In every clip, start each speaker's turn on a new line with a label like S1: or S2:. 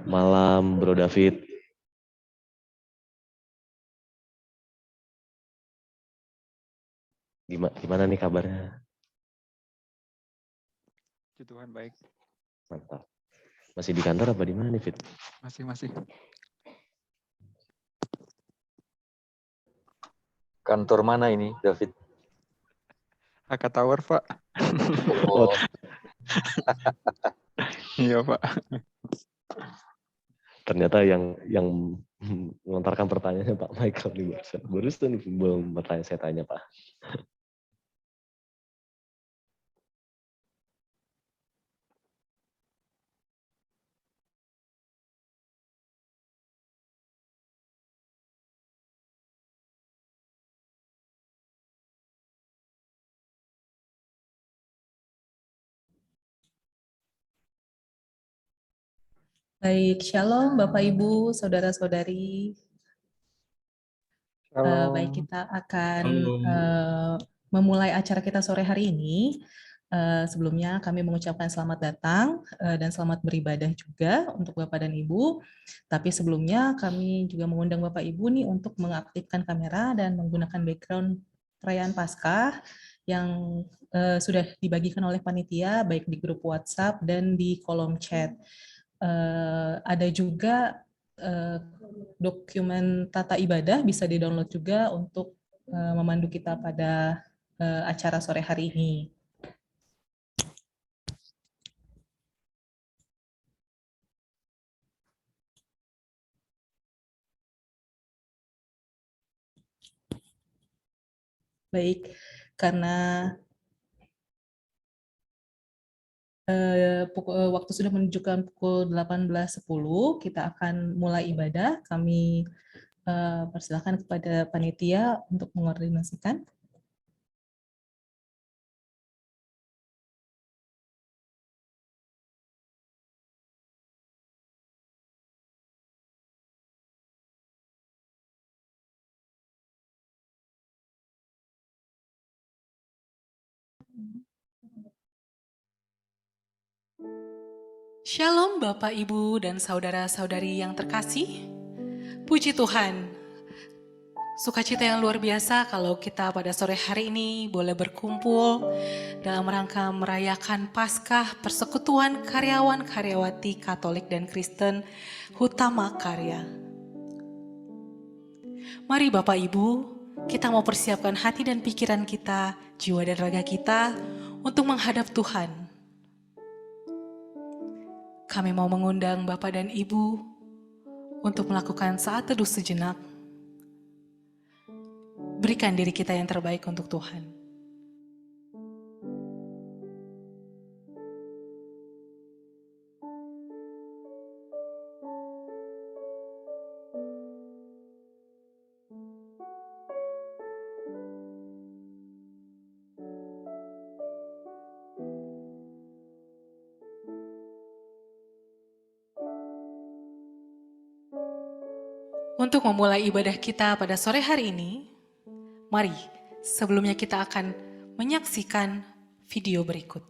S1: Malam, Bro David. Gimana nih kabarnya?
S2: Puji Tuhan baik.
S1: Mantap. Masih di kantor apa di mana nih, Fit?
S2: Masih.
S3: Kantor mana ini, David?
S2: AK Tower, Pak.
S3: Oh.
S2: Iya, Pak.
S1: Ternyata yang melontarkan pertanyaannya Pak Michael nih barusan belum bertanya saya tanya Pak.
S4: Baik, Shalom Bapak Ibu, Saudara-saudari. Baik, kita akan memulai acara kita sore hari ini. Sebelumnya kami mengucapkan selamat datang dan selamat beribadah juga untuk Bapak dan Ibu. Tapi sebelumnya kami juga mengundang Bapak Ibu nih untuk mengaktifkan kamera dan menggunakan background perayaan Paskah yang sudah dibagikan oleh panitia baik di grup WhatsApp dan di kolom chat. Ada juga dokumen tata ibadah bisa di-download juga untuk memandu kita pada acara sore hari ini. Baik, karena waktu sudah menunjukkan pukul 18.10, kita akan mulai ibadah. Kami persilakan kepada panitia untuk mengordinasikan. Shalom Bapak, Ibu, dan saudara-saudari yang terkasih. Puji Tuhan, sukacita yang luar biasa kalau kita pada sore hari ini boleh berkumpul dalam rangka merayakan Paskah Persekutuan Karyawan-Karyawati Katolik dan Kristen Hutama Karya. Mari Bapak Ibu, kita mau persiapkan hati dan pikiran kita, jiwa dan raga kita untuk menghadap Tuhan. Kami mau mengundang Bapak dan Ibu untuk melakukan saat teduh sejenak. Berikan diri kita yang terbaik untuk Tuhan. Untuk memulai ibadah kita pada sore hari ini, mari sebelumnya kita akan menyaksikan video berikut.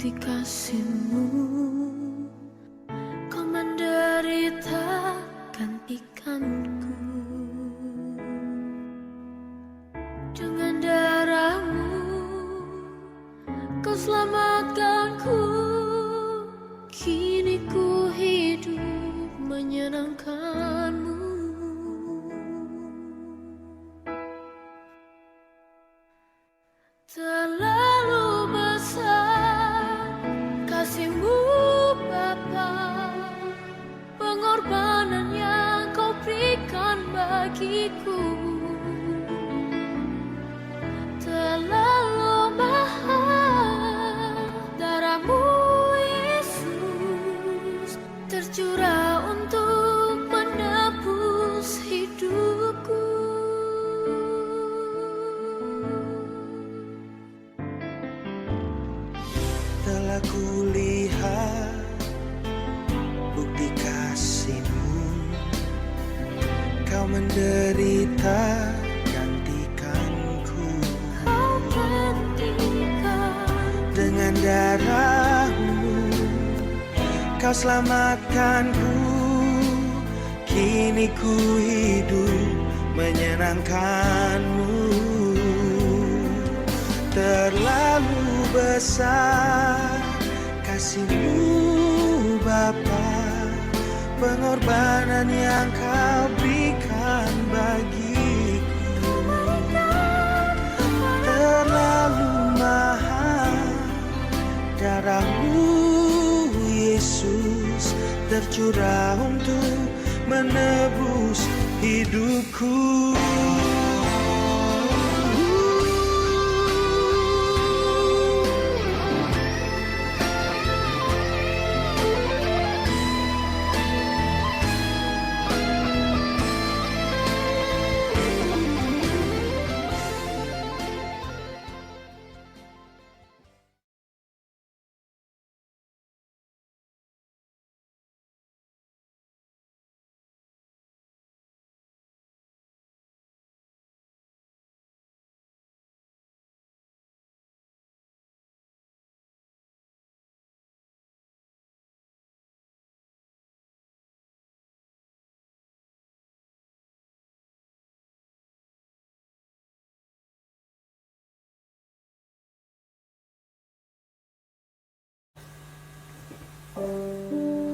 S5: bukti kasih-Mu. Kau menderita gantikanku. Dengan darah-Mu Kau selamatkanku. Kini ku hidup menyenangkan-Mu. Terlalu besar kasih-Mu Bapa, pengorbanan yang Kau berikan bagiku. Terlalu mahal darah-Mu Yesus, tercurah untuk menebus hidupku.
S6: Telah kulihat bukti kasih-Mu, Kau menderita gantikanku.
S5: Kau gantikan
S6: Dengan darah-Mu Kau selamatkanku. Kini ku hidup menyenangkan-Mu. Terlalu besar kasih-Mu Bapa, pengorbanan yang Kau berikan bagiku. Terlalu mahal darah-Mu Yesus, tercurah untuk menebus hidupku.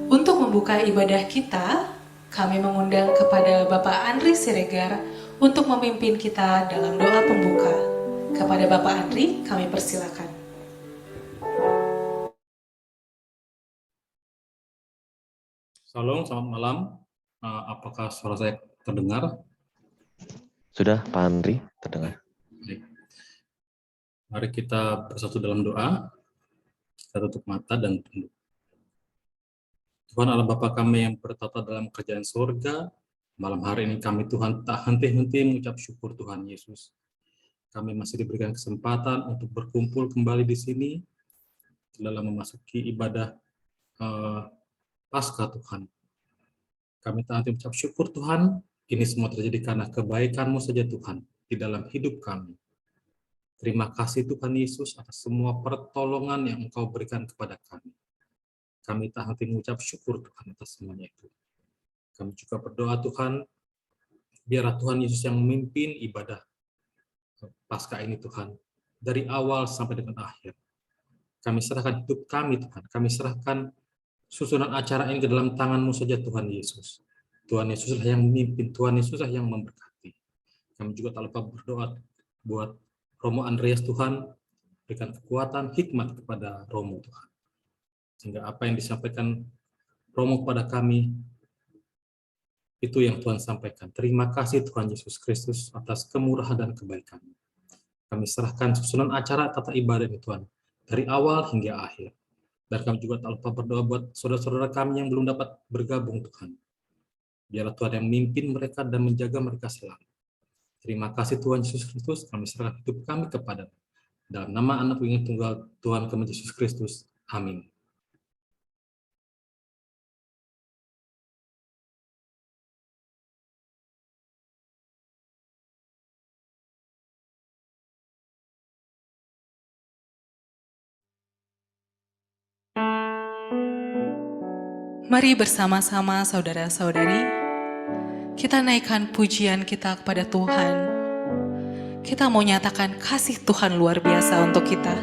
S4: Untuk membuka ibadah kita, kami mengundang kepada Bapak Andri Siregar untuk memimpin kita dalam doa pembuka. Kepada Bapak Andri, kami persilakan.
S7: Shalom, selamat malam. Apakah suara saya terdengar?
S1: Sudah, Pak Andri, terdengar.
S7: Baik. Mari kita bersatu dalam doa. Kita tutup mata dan tunduk. Tuhan Allah Bapa kami yang bertata dalam kerajaan surga, malam hari ini kami Tuhan tak henti-henti mengucap syukur Tuhan Yesus. Kami masih diberikan kesempatan untuk berkumpul kembali di sini dalam memasuki ibadah Paskah Tuhan. Kami tak henti mengucap syukur Tuhan, ini semua terjadi karena kebaikan-Mu saja Tuhan di dalam hidup kami. Terima kasih Tuhan Yesus atas semua pertolongan yang Engkau berikan kepada kami. Kami tak henti mengucap syukur Tuhan atas semuanya itu. Kami juga berdoa Tuhan, biarlah Tuhan Yesus yang memimpin ibadah Paskah ini Tuhan, dari awal sampai dengan akhir. Kami serahkan hidup kami Tuhan, kami serahkan susunan acara ini ke dalam tangan-Mu saja Tuhan Yesus. Tuhan Yesuslah yang memimpin, Tuhan Yesuslah yang memberkati. Kami juga tak lupa berdoa buat Romo Andreas Tuhan, berikan kekuatan, hikmat kepada Romo Tuhan. Sehingga apa yang disampaikan Romo kepada kami, itu yang Tuhan sampaikan. Terima kasih Tuhan Yesus Kristus atas kemurahan dan kebaikan. Kami serahkan susunan acara tata ibadah ini Tuhan, dari awal hingga akhir. Dan kami juga tak lupa berdoa buat saudara-saudara kami yang belum dapat bergabung Tuhan. Biarlah Tuhan yang memimpin mereka dan menjaga mereka selalu. Terima kasih Tuhan Yesus Kristus, kami serahkan hidup kami kepada dalam nama anak yang tunggal Tuhan kami Yesus Kristus. Amin.
S4: Mari bersama-sama saudara-saudari, kita naikkan pujian kita kepada Tuhan. Kita mau nyatakan kasih Tuhan luar biasa untuk kita.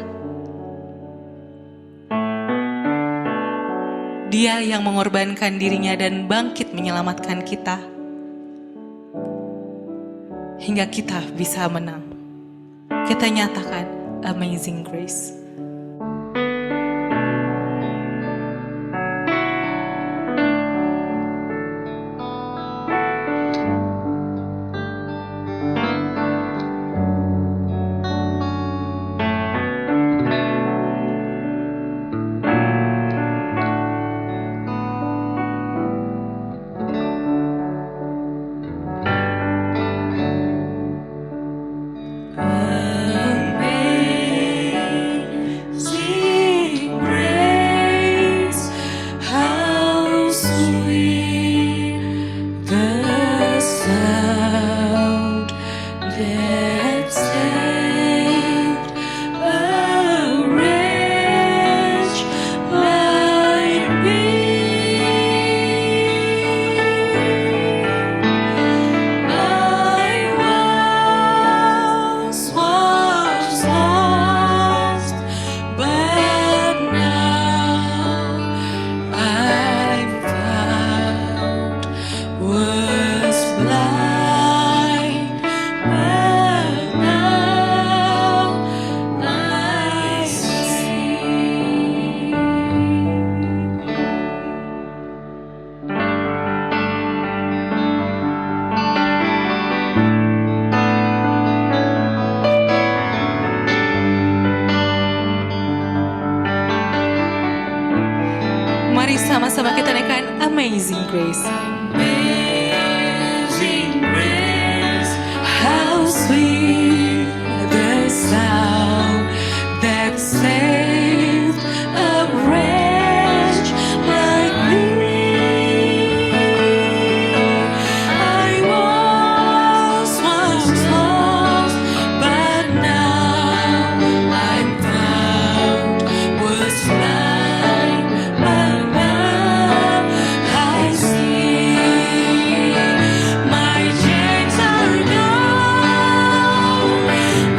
S4: Dia yang mengorbankan dirinya dan bangkit menyelamatkan kita, hingga kita bisa menang. Kita nyatakan Amazing Grace. Amazing grace, how sweet the sound that saved a wretch like me. I once was lost, but now I'm found. Was blind, but now I see. Mari sama-sama kita naikkan Amazing Grace. Amazing grace, how sweet the sound that saved a wretch like me. I once was lost, but now I'm found. Was blind, but now I see. My chains are gone,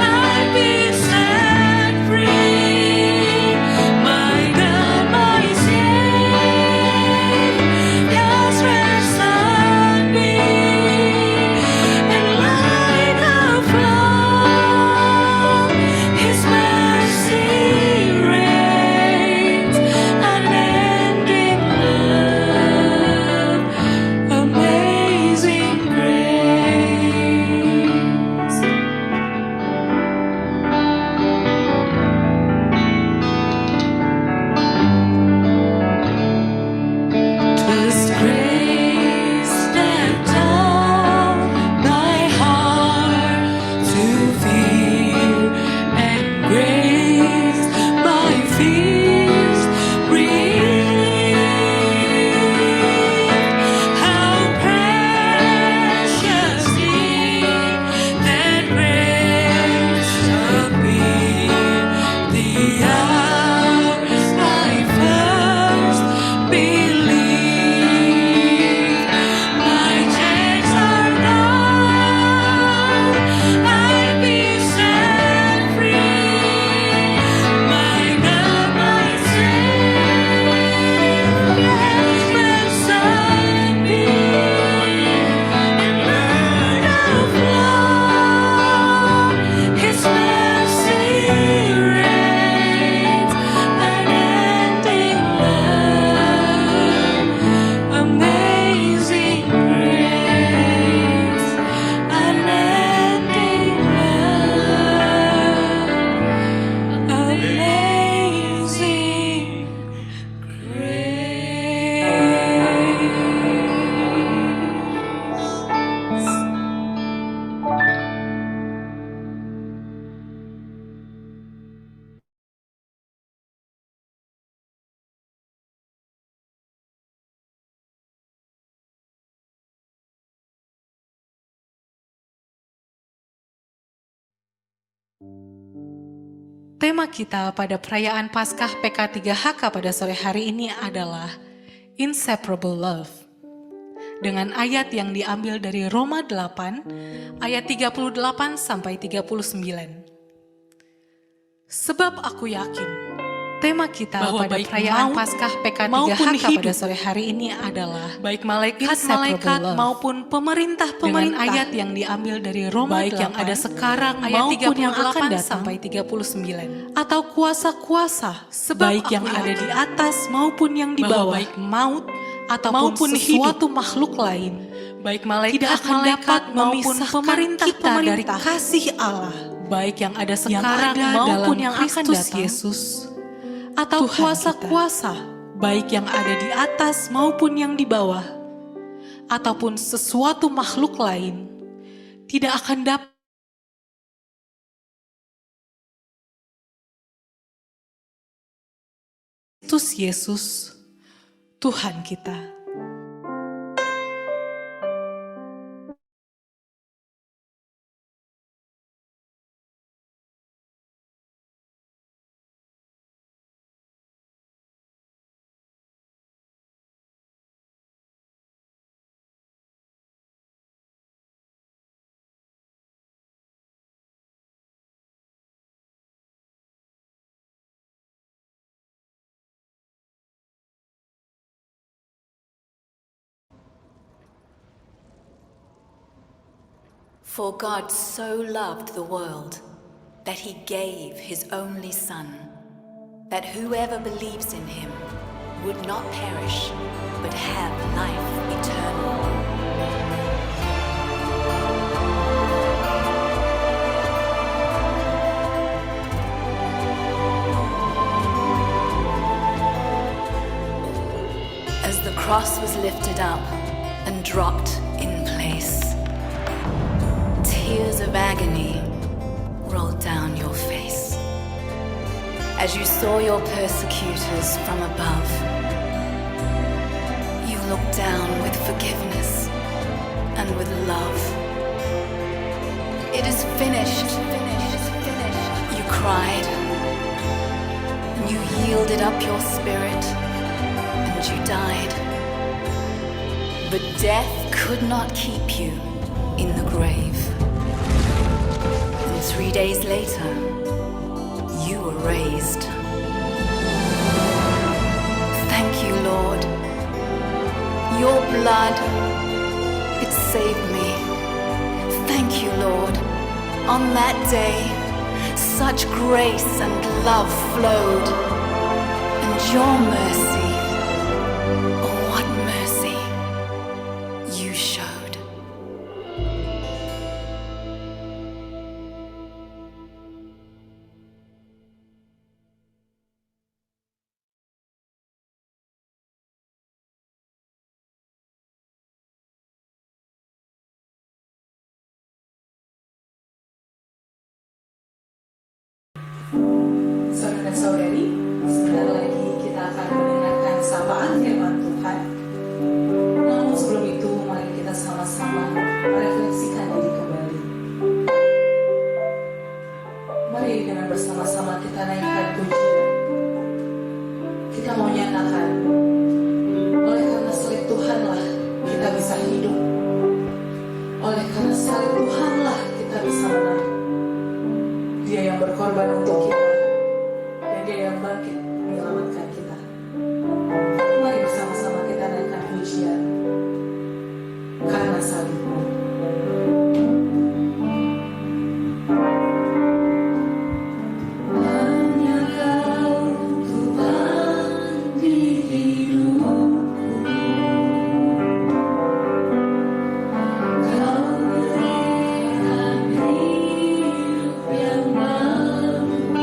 S4: I've been set free. My God, my Savior has ransomed me, and like a flood, His mercy reigns, unending love, amazing grace. 'Twas grace that taught my heart to fear, and grace my fears relieved. How precious is that grace appeared the hour I first believed. My chains are gone, I've been set free. My God, my Savior has ransomed me, and like a flood, His mercy reigns, unending love, amazing grace, unending love, amazing grace.
S8: Tema kita pada perayaan Paskah PK3HK pada sore hari ini adalah Inseparable Love. Dengan ayat yang diambil dari Roma 8 ayat 38 sampai 39. Sebab aku yakin tema kita
S9: bahwa
S8: pada
S9: baik
S8: perayaan
S9: maut
S8: Paskah
S9: maupun
S8: PK3HK pada
S9: hidup,
S8: sore hari ini adalah
S9: baik malaikat-malaikat
S8: Inseparable Love.
S9: maupun
S8: Dengan
S9: pemerintah-pemerintah,
S8: ayat yang diambil dari Roma
S9: baik
S8: 8
S9: yang ada sekarang
S8: ayat
S9: maupun yang
S8: 38
S9: akan datang,
S8: sampai 39.
S9: atau kuasa-kuasa,
S8: Sebab
S9: baik yang
S8: aku
S9: ada
S8: yakin
S9: di atas maupun yang di
S8: bahwa
S9: bawah,
S8: baik maut
S9: ataupun
S8: maupun
S9: sesuatu
S8: hidup,
S9: makhluk lain,
S8: baik
S9: tidak akan dapat
S8: malaikat-malaikat maupun
S9: memisahkan
S8: pemerintah
S9: kita dari
S8: pemerintah,
S9: kasih Allah,
S8: baik yang ada
S9: yang
S8: sekarang
S9: ada
S8: maupun
S9: dalam
S8: yang akan
S9: Kristus
S8: datang,
S9: Yesus, atau
S8: Tuhan
S9: kuasa-kuasa, baik yang ada di atas maupun yang di bawah, ataupun sesuatu makhluk lain, tidak akan dapat Kristus Yesus, Tuhan kita.
S5: For God so loved the world that he gave his only Son, that whoever believes in him would not perish, but have life eternal. As the cross was lifted up and dropped in place, tears of agony rolled down your face. As you saw your persecutors from above, you looked down with forgiveness and with love. It is finished. You cried, and you yielded up your spirit, and you died. But death could not keep you in the grave. And 3 days later, you were raised. Thank you, Lord. Your blood, it saved me. Thank you, Lord. On that day, such grace and love flowed. And your mercy, oh, what mercy you showed.
S4: Saudara dan saudari, sebentar lagi kita akan mendengarkan sapaan firman Tuhan. Namun sebelum itu, mari kita sama-sama merefleksikan diri kembali. Mari dengan bersama-sama kita naikkan pujian. Kita mau nyatakan, oleh karena salib Tuhanlah kita bisa hidup. Oleh karena salib Tuhanlah kita bisa menang. Dia yang berkorban untuk kita, dan dia yang bangkit menyelamatkan kita. Mari bersama-sama kita naikkan pujian karena salibmu. Hanya Kau Tuhan di hidupku. Kau berikan hidup yang baru.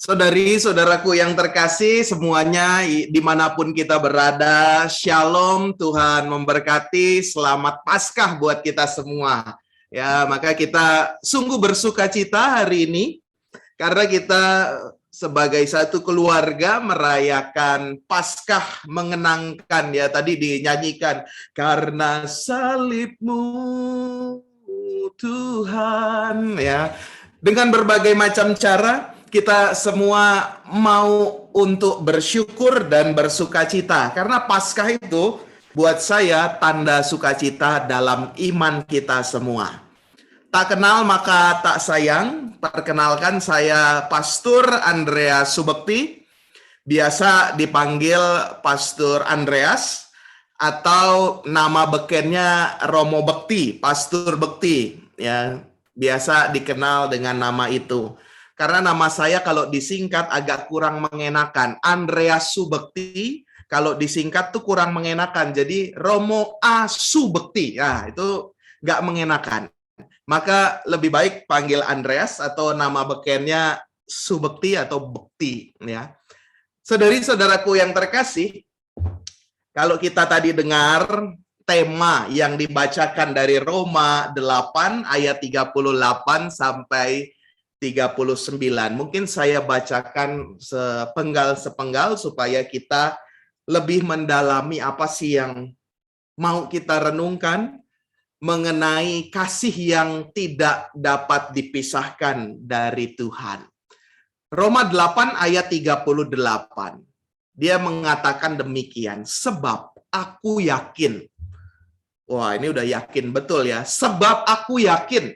S10: Saudari-saudaraku yang terkasih semuanya dimanapun kita berada, Shalom, Tuhan memberkati, selamat Paskah buat kita semua. Ya, maka kita sungguh bersuka cita hari ini karena kita sebagai satu keluarga merayakan Paskah, mengenangkan, ya tadi dinyanyikan, karena salibmu Tuhan, ya. Dengan berbagai macam cara kita semua mau untuk bersyukur dan bersukacita. Karena Paskah itu buat saya tanda sukacita dalam iman kita semua. Tak kenal maka tak sayang. Perkenalkan, saya Pastor Andreas Subekti. Biasa dipanggil Pastor Andreas atau nama bekennya Romo Bekti, Pastor Bekti. Ya, biasa dikenal dengan nama itu. Karena nama saya kalau disingkat agak kurang mengenakan. Andreas Subekti, kalau disingkat tuh kurang mengenakan. Jadi Romo A. Subekti, ya itu nggak mengenakan. Maka lebih baik panggil Andreas atau nama bekennya Subekti atau Bekti. Ya. Saudari-saudaraku yang terkasih, kalau kita tadi dengar tema yang dibacakan dari Roma 8 ayat 38 sampai 39. Mungkin saya bacakan sepenggal-sepenggal supaya kita lebih mendalami apa sih yang mau kita renungkan mengenai kasih yang tidak dapat dipisahkan dari Tuhan. Roma 8 ayat 38. Dia mengatakan demikian, sebab aku yakin. Wah, ini udah yakin betul ya. Sebab aku yakin.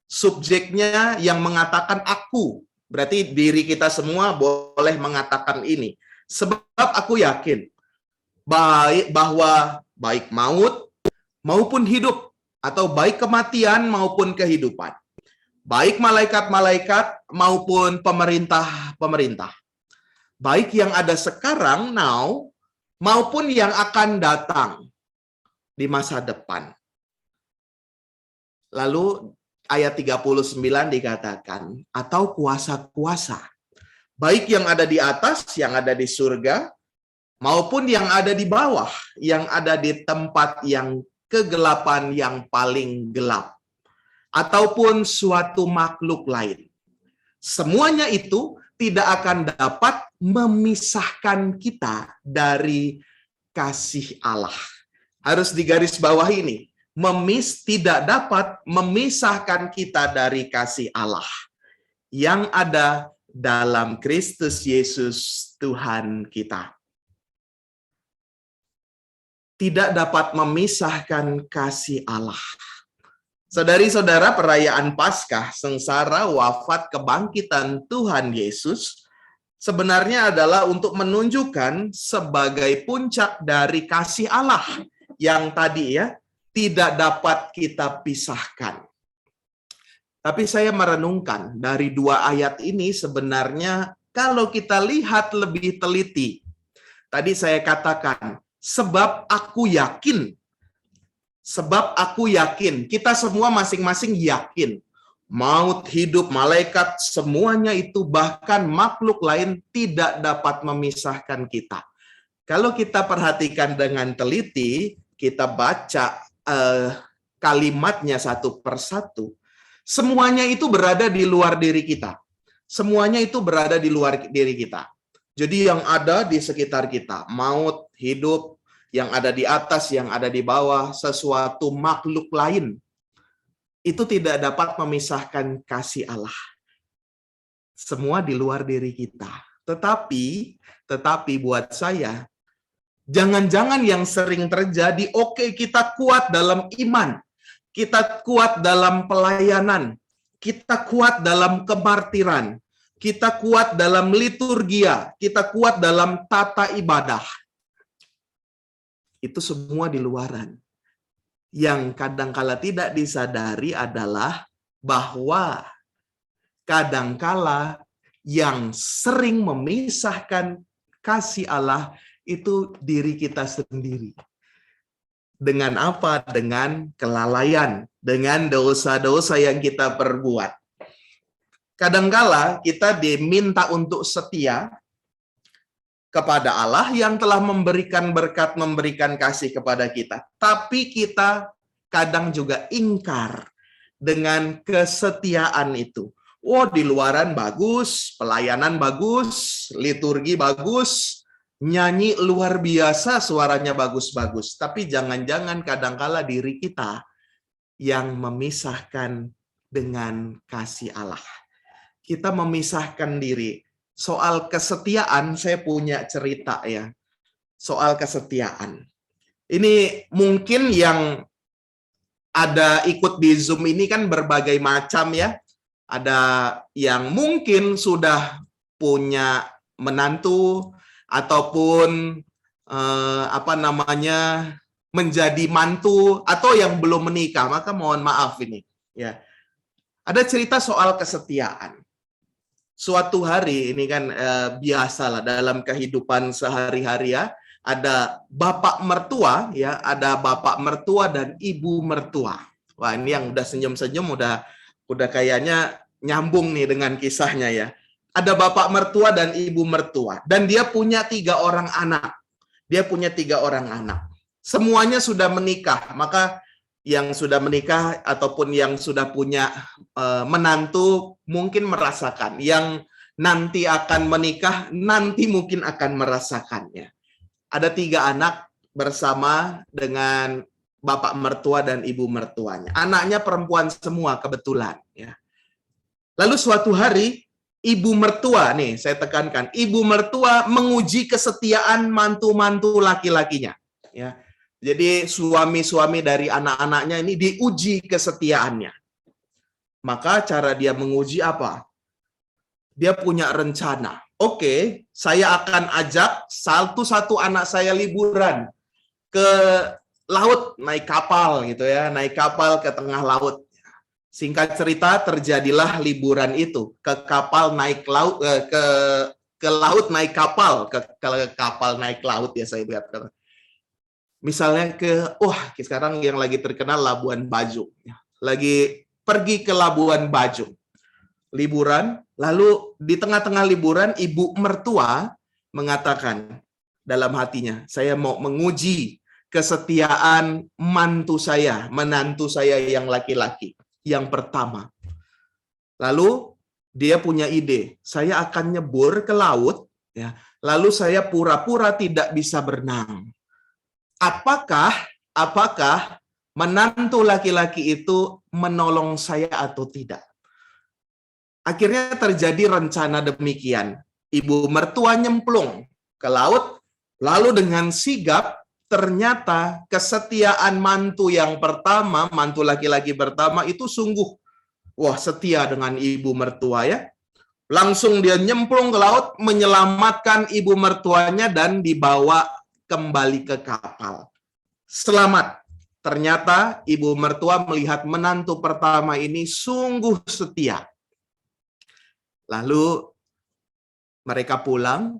S10: Subjeknya yang mengatakan aku, berarti diri kita semua boleh mengatakan ini. Sebab aku yakin bahwa baik maut maupun hidup, atau baik kematian maupun kehidupan, baik malaikat-malaikat maupun pemerintah-pemerintah, baik yang ada sekarang now maupun yang akan datang di masa depan. Lalu ayat 39 dikatakan, atau kuasa-kuasa, baik yang ada di atas, yang ada di surga, maupun yang ada di bawah, yang ada di tempat yang kegelapan yang paling gelap, ataupun suatu makhluk lain. Semuanya itu tidak akan dapat memisahkan kita dari kasih Allah. Harus digarisbawahi ini. Tidak dapat memisahkan kita dari kasih Allah yang ada dalam Kristus Yesus Tuhan kita. Tidak dapat memisahkan kasih Allah. Saudari-saudara, perayaan Paskah, sengsara, wafat, kebangkitan Tuhan Yesus sebenarnya adalah untuk menunjukkan sebagai puncak dari kasih Allah yang tadi ya tidak dapat kita pisahkan. Tapi saya merenungkan dari dua ayat ini sebenarnya kalau kita lihat lebih teliti. Tadi saya katakan, sebab aku yakin. Sebab aku yakin. Kita semua masing-masing yakin. Maut, hidup, malaikat, semuanya itu bahkan makhluk lain tidak dapat memisahkan kita. Kalau kita perhatikan dengan teliti, kita baca kalimatnya satu persatu, semuanya itu berada di luar diri kita. Semuanya itu berada di luar diri kita. Jadi yang ada di sekitar kita, maut, hidup, yang ada di atas, yang ada di bawah, sesuatu makhluk lain, itu tidak dapat memisahkan kasih Allah. Semua di luar diri kita. Tetapi buat saya, jangan-jangan yang sering terjadi, oke, kita kuat dalam iman, kita kuat dalam pelayanan, kita kuat dalam kemartiran, kita kuat dalam liturgia, kita kuat dalam tata ibadah. Itu semua di luaran. Yang kadangkala tidak disadari adalah bahwa kadangkala yang sering memisahkan kasih Allah itu diri kita sendiri. Dengan apa? Dengan kelalaian, dengan dosa-dosa yang kita perbuat. Kadangkala kita diminta untuk setia kepada Allah yang telah memberikan berkat, memberikan kasih kepada kita. Tapi kita kadang juga ingkar dengan kesetiaan itu. Oh, di luaran bagus, pelayanan bagus, liturgi bagus, nyanyi luar biasa, suaranya bagus-bagus. Tapi jangan-jangan kadangkala diri kita yang memisahkan dengan kasih Allah. Kita memisahkan diri. Soal kesetiaan, saya punya cerita ya. Soal kesetiaan. Ini mungkin yang ada ikut di Zoom ini kan berbagai macam ya. Ada yang mungkin sudah punya menantu ataupun menjadi mantu atau yang belum menikah, maka mohon maaf ini ya. Ada cerita soal kesetiaan. Suatu hari ini kan biasalah dalam kehidupan sehari-hari ya, ada bapak mertua ya, ada bapak mertua dan ibu mertua. Wah, ini yang udah senyum-senyum udah kayaknya nyambung nih dengan kisahnya ya. Ada bapak mertua dan ibu mertua dan dia punya 3 orang anak. Dia punya 3 orang anak. Semuanya sudah menikah, maka yang sudah menikah ataupun yang sudah punya menantu mungkin merasakan. Yang nanti akan menikah, nanti mungkin akan merasakannya. Ada 3 anak bersama dengan bapak mertua dan ibu mertuanya. Anaknya perempuan semua kebetulan. Ya. Lalu suatu hari, ibu mertua, nih saya tekankan, ibu mertua menguji kesetiaan mantu-mantu laki-lakinya. Ya. Jadi suami-suami dari anak-anaknya ini diuji kesetiaannya. Maka cara dia menguji apa? Dia punya rencana. Oke, saya akan ajak satu-satu anak saya liburan ke laut, naik kapal gitu ya, naik kapal ke tengah laut. Singkat cerita terjadilah liburan itu ke kapal naik laut, ke laut naik kapal, ke kapal naik laut ya saya lihat. Misalnya sekarang yang lagi terkenal Labuan Bajo. Lagi pergi ke Labuan Bajo. Liburan, lalu di tengah-tengah liburan ibu mertua mengatakan dalam hatinya, saya mau menguji kesetiaan menantu saya yang laki-laki, yang pertama. Lalu dia punya ide, saya akan nyebur ke laut, ya. Lalu saya pura-pura tidak bisa berenang. Apakah menantu laki-laki itu menolong saya atau tidak? Akhirnya terjadi rencana demikian. Ibu mertua nyemplung ke laut, lalu dengan sigap ternyata kesetiaan mantu yang pertama, mantu laki-laki pertama itu sungguh setia dengan ibu mertua ya. Langsung dia nyemplung ke laut, menyelamatkan ibu mertuanya dan dibawa kembali ke kapal. Selamat. Ternyata ibu mertua melihat menantu pertama ini sungguh setia. Lalu mereka pulang,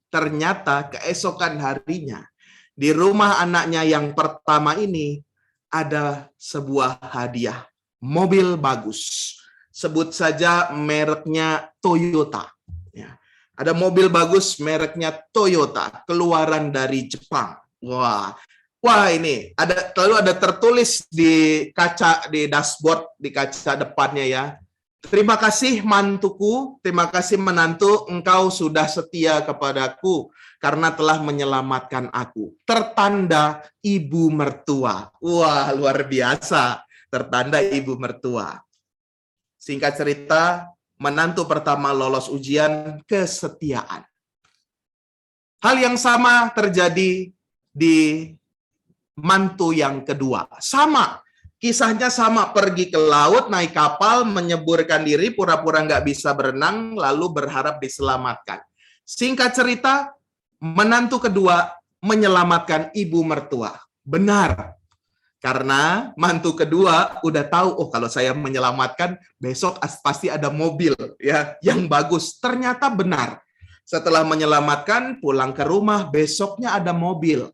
S10: ternyata keesokan harinya di rumah anaknya yang pertama ini ada sebuah hadiah, mobil bagus. Sebut saja mereknya Toyota. Ya. Ada mobil bagus mereknya Toyota, keluaran dari Jepang. Wah ini lalu ada tertulis di kaca, di dashboard, di kaca depannya ya. Terima kasih mantuku, terima kasih menantu, engkau sudah setia kepadaku karena telah menyelamatkan aku. Tertanda ibu mertua. Wah, luar biasa. Tertanda ibu mertua. Singkat cerita, menantu pertama lolos ujian kesetiaan. Hal yang sama terjadi di mantu yang kedua. Sama. Kisahnya sama, pergi ke laut, naik kapal, menyeburkan diri, pura-pura nggak bisa berenang, lalu berharap diselamatkan. Singkat cerita, menantu kedua menyelamatkan ibu mertua. Benar. Karena mantu kedua udah tahu, kalau saya menyelamatkan, besok pasti ada mobil ya yang bagus. Ternyata benar. Setelah menyelamatkan, pulang ke rumah, besoknya ada mobil.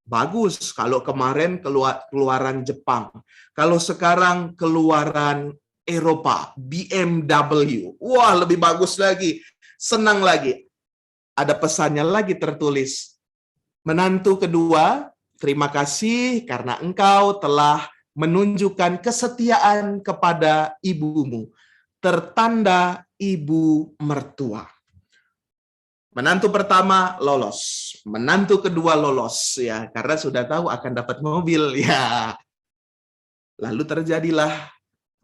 S10: Bagus, kalau kemarin keluaran Jepang. Kalau sekarang keluaran Eropa, BMW. Wah, lebih bagus lagi. Senang lagi. Ada pesannya lagi tertulis. Menantu kedua, terima kasih karena engkau telah menunjukkan kesetiaan kepada ibumu. Tertanda ibu mertua. Menantu pertama lolos, menantu kedua lolos ya, karena sudah tahu akan dapat mobil ya. Lalu terjadilah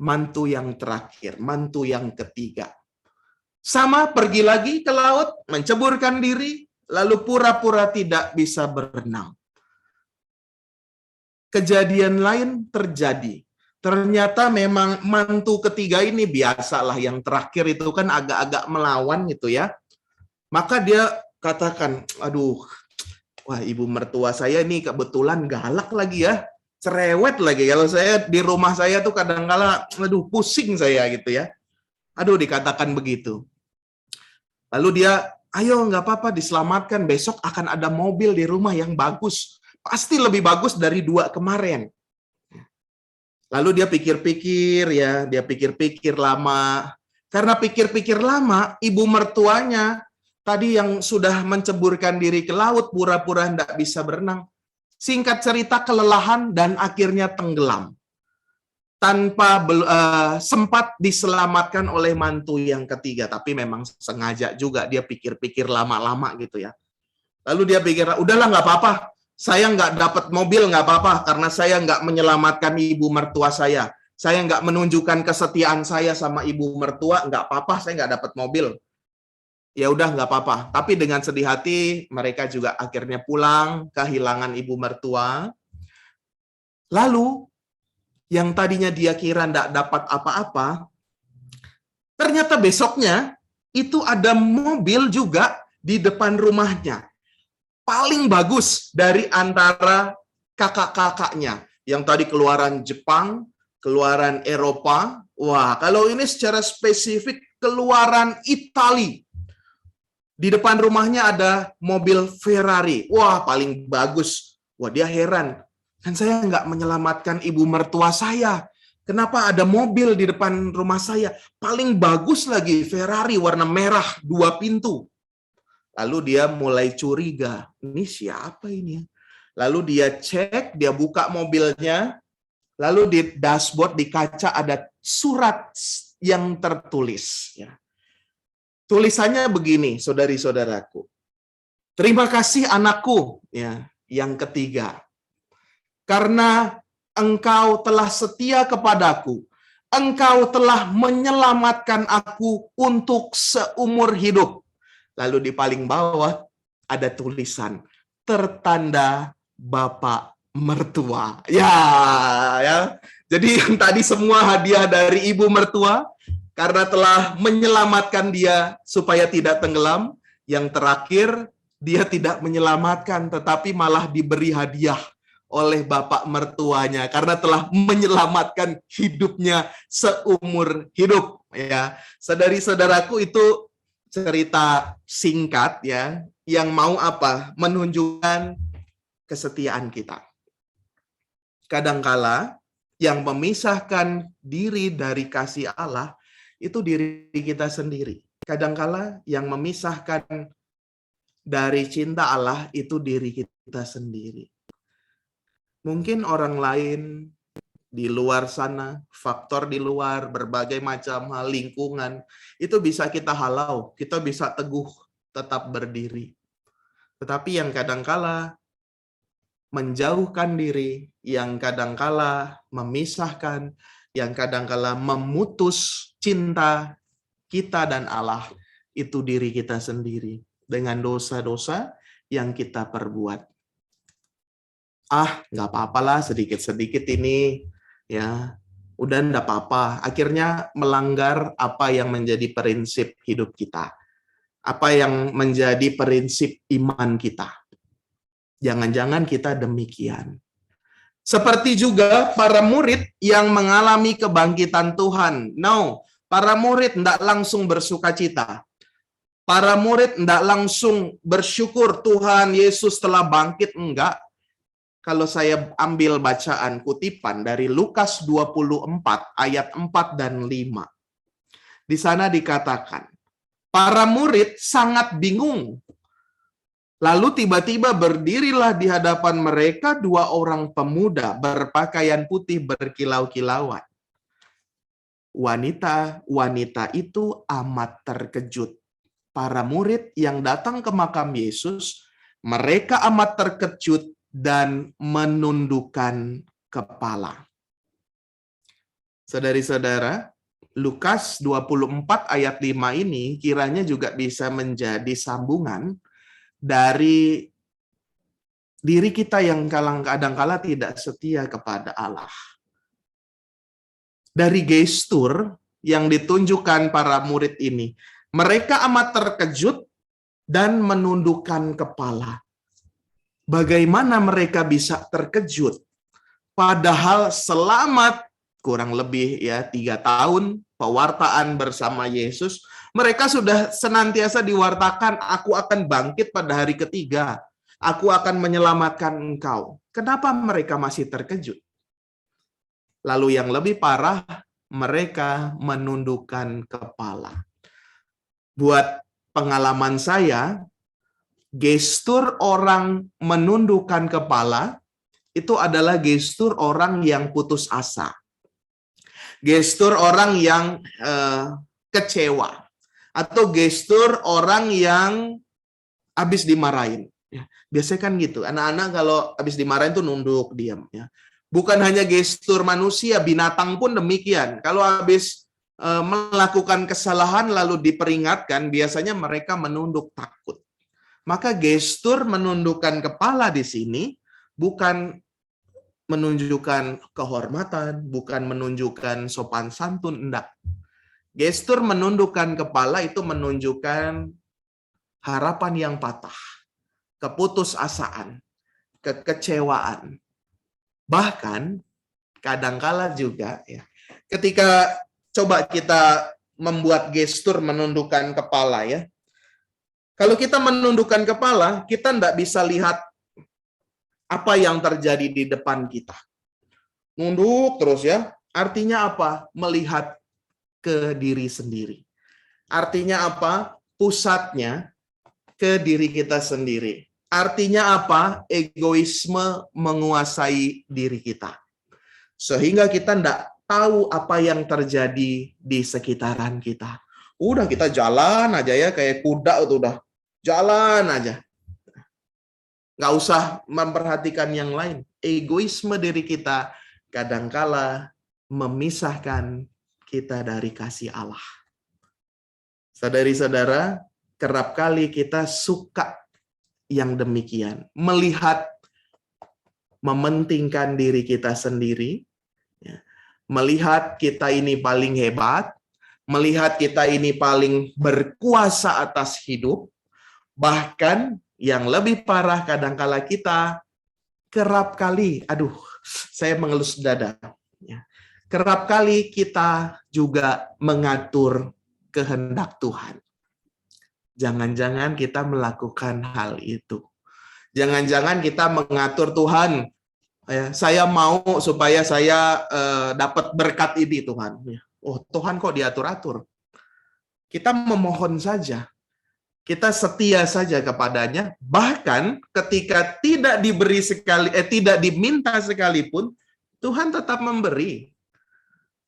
S10: mantu yang terakhir, mantu yang ketiga. Sama pergi lagi ke laut, menceburkan diri, lalu pura-pura tidak bisa berenang. Kejadian lain terjadi. Ternyata memang mantu ketiga ini biasalah, yang terakhir itu kan agak-agak melawan gitu ya. Maka dia katakan, aduh, wah ibu mertua saya ini kebetulan galak lagi ya, cerewet lagi. Kalau saya di rumah saya tuh kadang-kala, aduh pusing saya gitu ya. Aduh dikatakan begitu. Lalu dia, ayo nggak apa-apa diselamatkan, besok akan ada mobil di rumah yang bagus. Pasti lebih bagus dari 2 kemarin. Lalu dia pikir-pikir ya, dia pikir-pikir lama. Karena pikir-pikir lama, ibu mertuanya tadi yang sudah menceburkan diri ke laut, pura-pura tidak bisa berenang. Singkat cerita kelelahan dan akhirnya tenggelam. Tanpa sempat diselamatkan oleh mantu yang ketiga. Tapi memang sengaja juga dia pikir-pikir lama-lama gitu ya. Lalu dia pikir, udahlah nggak apa-apa. Saya nggak dapat mobil nggak apa-apa. Karena saya nggak menyelamatkan ibu mertua saya. Saya nggak menunjukkan kesetiaan saya sama ibu mertua. Nggak apa-apa, saya nggak dapat mobil. Ya udah nggak apa-apa. Tapi dengan sedih hati mereka juga akhirnya pulang, kehilangan ibu mertua. Lalu yang tadinya dia kira nggak dapat apa-apa, ternyata besoknya itu ada mobil juga di depan rumahnya. Paling bagus dari antara kakak-kakaknya. Yang tadi keluaran Jepang, keluaran Eropa. Wah, kalau ini secara spesifik keluaran Itali. Di depan rumahnya ada mobil Ferrari. Wah, paling bagus. Wah, dia heran. Kan saya nggak menyelamatkan ibu mertua saya. Kenapa ada mobil di depan rumah saya? Paling bagus lagi, Ferrari warna merah, 2 pintu. Lalu dia mulai curiga. Ini siapa ini? Lalu dia cek, dia buka mobilnya. Lalu di dashboard, di kaca ada surat yang tertulis. Ya. Tulisannya begini, saudari-saudaraku. Terima kasih anakku, ya, yang ketiga. Karena engkau telah setia kepadaku. Engkau telah menyelamatkan aku untuk seumur hidup. Lalu di paling bawah ada tulisan, tertanda Bapak mertua. Ya. Jadi yang tadi semua hadiah dari ibu mertua, karena telah menyelamatkan dia supaya tidak tenggelam. Yang terakhir, dia tidak menyelamatkan, tetapi malah diberi hadiah oleh bapak mertuanya. Karena telah menyelamatkan hidupnya seumur hidup. Ya, saudari-saudaraku, itu cerita singkat ya, yang mau apa? Menunjukkan kesetiaan kita. Kadangkala yang memisahkan diri dari kasih Allah itu diri kita sendiri. Kadangkala yang memisahkan dari cinta Allah itu diri kita sendiri. Mungkin orang lain di luar sana, faktor di luar, berbagai macam hal, lingkungan, itu bisa kita halau, kita bisa teguh, tetap berdiri. Tetapi yang kadangkala menjauhkan diri, yang kadangkala memisahkan, yang kadangkala memutus cinta kita dan Allah, itu diri kita sendiri dengan dosa-dosa yang kita perbuat. Nggak apa-apalah, sedikit-sedikit ini, ya, udah nggak apa-apa. Akhirnya melanggar apa yang menjadi prinsip hidup kita, apa yang menjadi prinsip iman kita. Jangan-jangan kita demikian. Seperti juga para murid yang mengalami kebangkitan Tuhan. No, para murid tidak langsung bersuka cita. Para murid tidak langsung bersyukur Tuhan Yesus telah bangkit. Enggak. kalau saya ambil bacaan kutipan dari Lukas 24 ayat 4 dan 5. Di sana dikatakan, para murid sangat bingung. Lalu tiba-tiba berdirilah di hadapan mereka 2 orang pemuda berpakaian putih berkilau-kilauan. Wanita-wanita itu amat terkejut. Para murid yang datang ke makam Yesus, mereka amat terkejut dan menundukkan kepala. Saudari-saudara, Lukas 24 ayat 5 ini kiranya juga bisa menjadi sambungan dari diri kita yang kadang-kala tidak setia kepada Allah. Dari gestur yang ditunjukkan para murid ini, mereka amat terkejut dan menundukkan kepala. Bagaimana mereka bisa terkejut? Padahal selama kurang lebih 3 tahun pewartaan bersama Yesus, mereka sudah senantiasa diwartakan, aku akan bangkit pada hari ketiga. Aku akan menyelamatkan engkau. Kenapa mereka masih terkejut? Lalu yang lebih parah, mereka menundukkan kepala. Buat pengalaman saya, gestur orang menundukkan kepala itu adalah gestur orang yang putus asa. Gestur orang yang kecewa. Atau gestur orang yang habis dimarahin. Biasanya kan gitu. Anak-anak kalau habis dimarahin tuh nunduk, diam. Bukan hanya gestur manusia, binatang pun demikian. Kalau habis melakukan kesalahan lalu diperingatkan, biasanya mereka menunduk takut. Maka gestur menundukkan kepala di sini bukan menunjukkan kehormatan, bukan menunjukkan sopan santun, enggak. Gestur menundukkan kepala itu menunjukkan harapan yang patah, keputusasaan, kekecewaan. Bahkan kadangkala juga ketika coba kita membuat gestur menundukkan kepala Kalau kita menundukkan kepala, kita enggak bisa lihat apa yang terjadi di depan kita. Nunduk terus Artinya apa? Melihat ke diri sendiri. Artinya apa? Pusatnya ke diri kita sendiri. Artinya apa? Egoisme menguasai diri kita. Sehingga kita enggak tahu apa yang terjadi di sekitaran kita. Udah kita jalan aja kayak kuda itu udah. Jalan aja. Nggak usah memperhatikan yang lain. Egoisme diri kita kadangkala memisahkan kita dari kasih Allah. Saudari-saudara, kerap kali kita suka yang demikian. Melihat, mementingkan diri kita sendiri. Melihat kita ini paling hebat. Melihat kita ini paling berkuasa atas hidup. Bahkan yang lebih parah kadangkala kita kerap kali, saya mengelus dada. Kerap kali kita juga mengatur kehendak Tuhan. Jangan-jangan kita melakukan hal itu. Jangan-jangan kita mengatur Tuhan. Saya mau supaya saya dapat berkat ini Tuhan. Oh Tuhan kok diatur-atur? Kita memohon saja. Kita setia saja kepadanya, bahkan ketika tidak diberi tidak diminta sekalipun, Tuhan tetap memberi.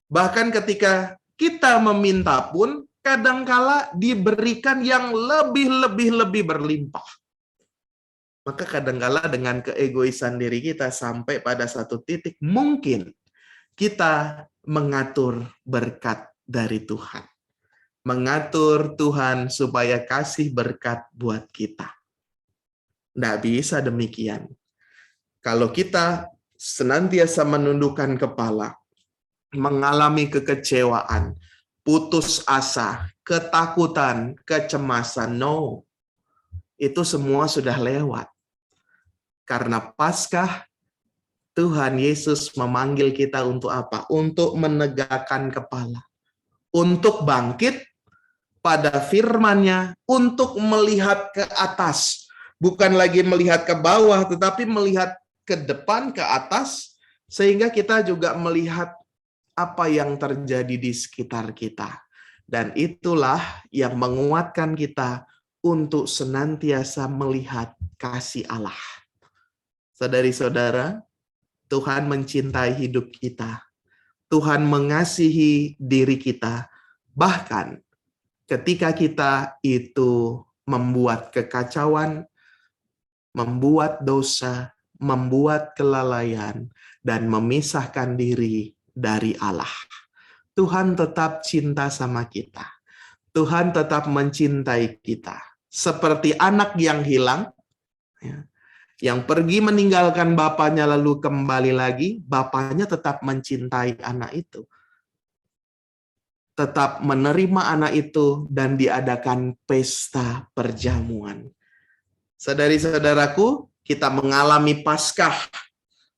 S10: Bahkan ketika kita meminta pun, kadangkala diberikan yang lebih berlimpah. Maka kadangkala dengan keegoisan diri kita sampai pada satu titik, mungkin kita mengatur berkat dari Tuhan. Mengatur Tuhan supaya kasih berkat buat kita. Nggak bisa demikian. Kalau kita senantiasa menundukkan kepala, mengalami kekecewaan, putus asa, ketakutan, kecemasan, no. Itu semua sudah lewat. Karena Paskah, Tuhan Yesus memanggil kita untuk apa? Untuk menegakkan kepala. Untuk bangkit pada firman-Nya, untuk melihat ke atas. Bukan lagi melihat ke bawah, tetapi melihat ke depan, ke atas, sehingga kita juga melihat apa yang terjadi di sekitar kita. Dan itulah yang menguatkan kita untuk senantiasa melihat kasih Allah. Saudari-saudara, Tuhan mencintai hidup kita. Tuhan mengasihi diri kita. Bahkan ketika kita itu membuat kekacauan, membuat dosa, membuat kelalaian, dan memisahkan diri dari Allah. Tuhan tetap cinta sama kita. Tuhan tetap mencintai kita. Seperti anak yang hilang, yang pergi meninggalkan bapaknya lalu kembali lagi, bapaknya tetap mencintai anak itu. Tetap menerima anak itu dan diadakan pesta perjamuan. Saudari-saudaraku, kita mengalami Paskah.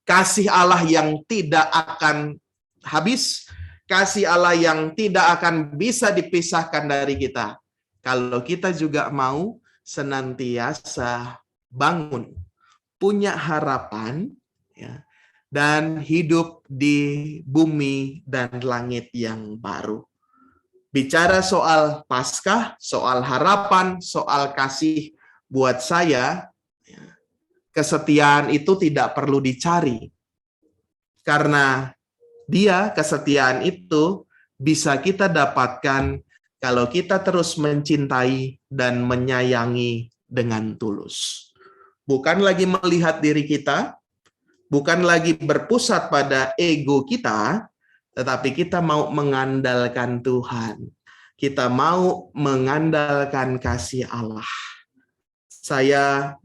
S10: Kasih Allah yang tidak akan habis, kasih Allah yang tidak akan bisa dipisahkan dari kita. Kalau kita juga mau senantiasa bangun, punya harapan, ya, dan hidup di bumi dan langit yang baru. Bicara soal Paskah, soal harapan, soal kasih buat saya, kesetiaan itu tidak perlu dicari. Karena kesetiaan itu bisa kita dapatkan kalau kita terus mencintai dan menyayangi dengan tulus. Bukan lagi melihat diri kita, bukan lagi berpusat pada ego kita, tetapi kita mau mengandalkan Tuhan. Kita mau mengandalkan kasih Allah. Saya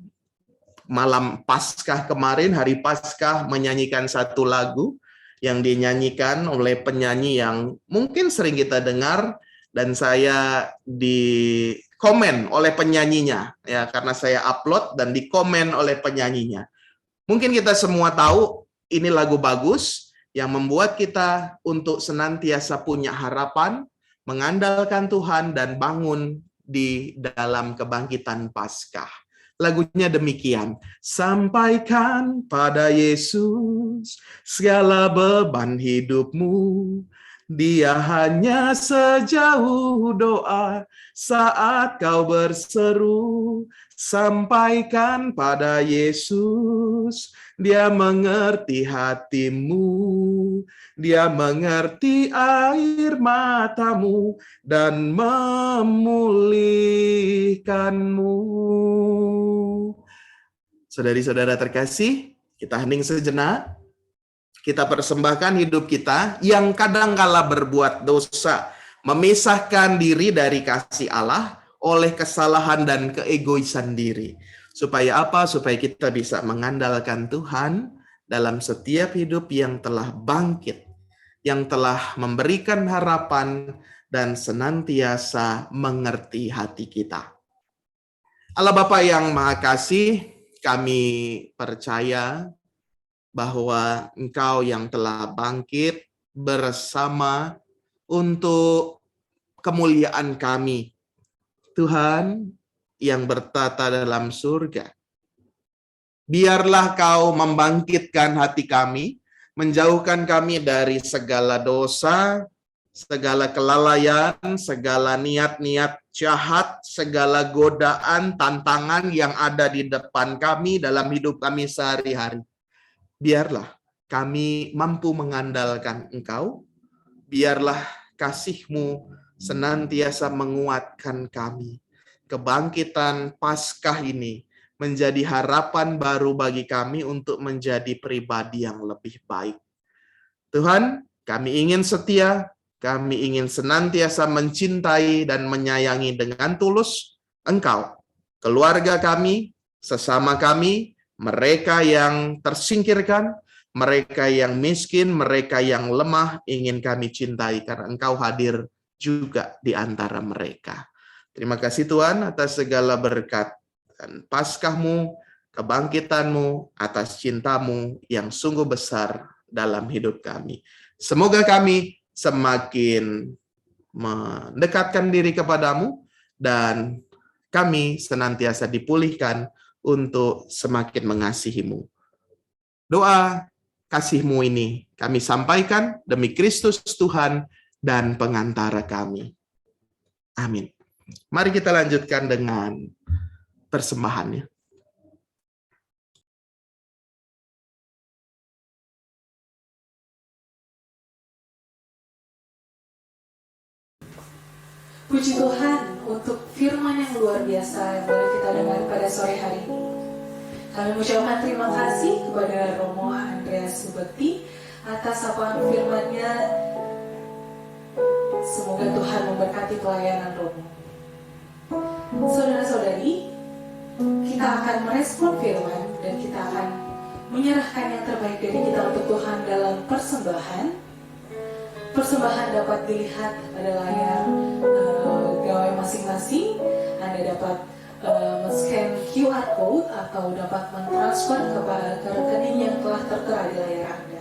S10: malam Paskah kemarin, hari Paskah, menyanyikan satu lagu yang dinyanyikan oleh penyanyi yang mungkin sering kita dengar, dan saya di komen oleh penyanyinya, ya, karena saya upload dan di komen oleh penyanyinya. Mungkin kita semua tahu ini lagu bagus yang membuat kita untuk senantiasa punya harapan, mengandalkan Tuhan dan bangun di dalam kebangkitan Paskah. Lagunya demikian. Sampaikan pada Yesus segala beban hidupmu. Dia hanya sejauh doa saat kau berseru. Sampaikan pada Yesus, Dia mengerti hatimu. Dia mengerti air matamu dan memulihkanmu. Saudari-saudara terkasih, kita hening sejenak. Kita persembahkan hidup kita yang kadangkala berbuat dosa, memisahkan diri dari kasih Allah oleh kesalahan dan keegoisan diri. Supaya apa? Supaya kita bisa mengandalkan Tuhan dalam setiap hidup yang telah bangkit, yang telah memberikan harapan dan senantiasa mengerti hati kita. Allah Bapa yang Maha Kasih, kami percaya bahwa Engkau yang telah bangkit bersama untuk kemuliaan kami. Tuhan yang bertata dalam surga, biarlah Kau membangkitkan hati kami, menjauhkan kami dari segala dosa, segala kelalaian, segala niat-niat jahat, segala godaan, tantangan yang ada di depan kami dalam hidup kami sehari-hari. Biarlah kami mampu mengandalkan Engkau, biarlah kasih-Mu senantiasa menguatkan kami. Kebangkitan Paskah ini menjadi harapan baru bagi kami untuk menjadi pribadi yang lebih baik. Tuhan, kami ingin setia, kami ingin senantiasa mencintai dan menyayangi dengan tulus Engkau, keluarga kami, sesama kami, mereka yang tersingkirkan, mereka yang miskin, mereka yang lemah, ingin kami cintai karena Engkau hadir juga di antara mereka. Terima kasih Tuhan atas segala berkat dan Paskah-Mu, kebangkitan-Mu, atas cinta-Mu yang sungguh besar dalam hidup kami. Semoga kami semakin mendekatkan diri kepadamu dan kami senantiasa dipulihkan untuk semakin mengasihi-Mu. Doa kasih-Mu ini kami sampaikan demi Kristus Tuhan dan pengantara kami. Amin. Mari kita lanjutkan dengan persembahannya.
S9: Puji Tuhan untuk firman yang luar biasa yang boleh kita dengar pada sore hari ini. Kami mengucapkan terima kasih kepada Romo Andreas Subekti atas sapaan firman-Nya. Semoga Tuhan memberkati pelayanan Romo. Saudara-saudari, kita akan merespon firman dan kita akan menyerahkan yang terbaik dari kita untuk Tuhan dalam persembahan. Persembahan dapat dilihat pada layar gawai masing-masing. Anda dapat men-scan QR code atau dapat mentransfer ke rekening yang telah tertera di layar Anda.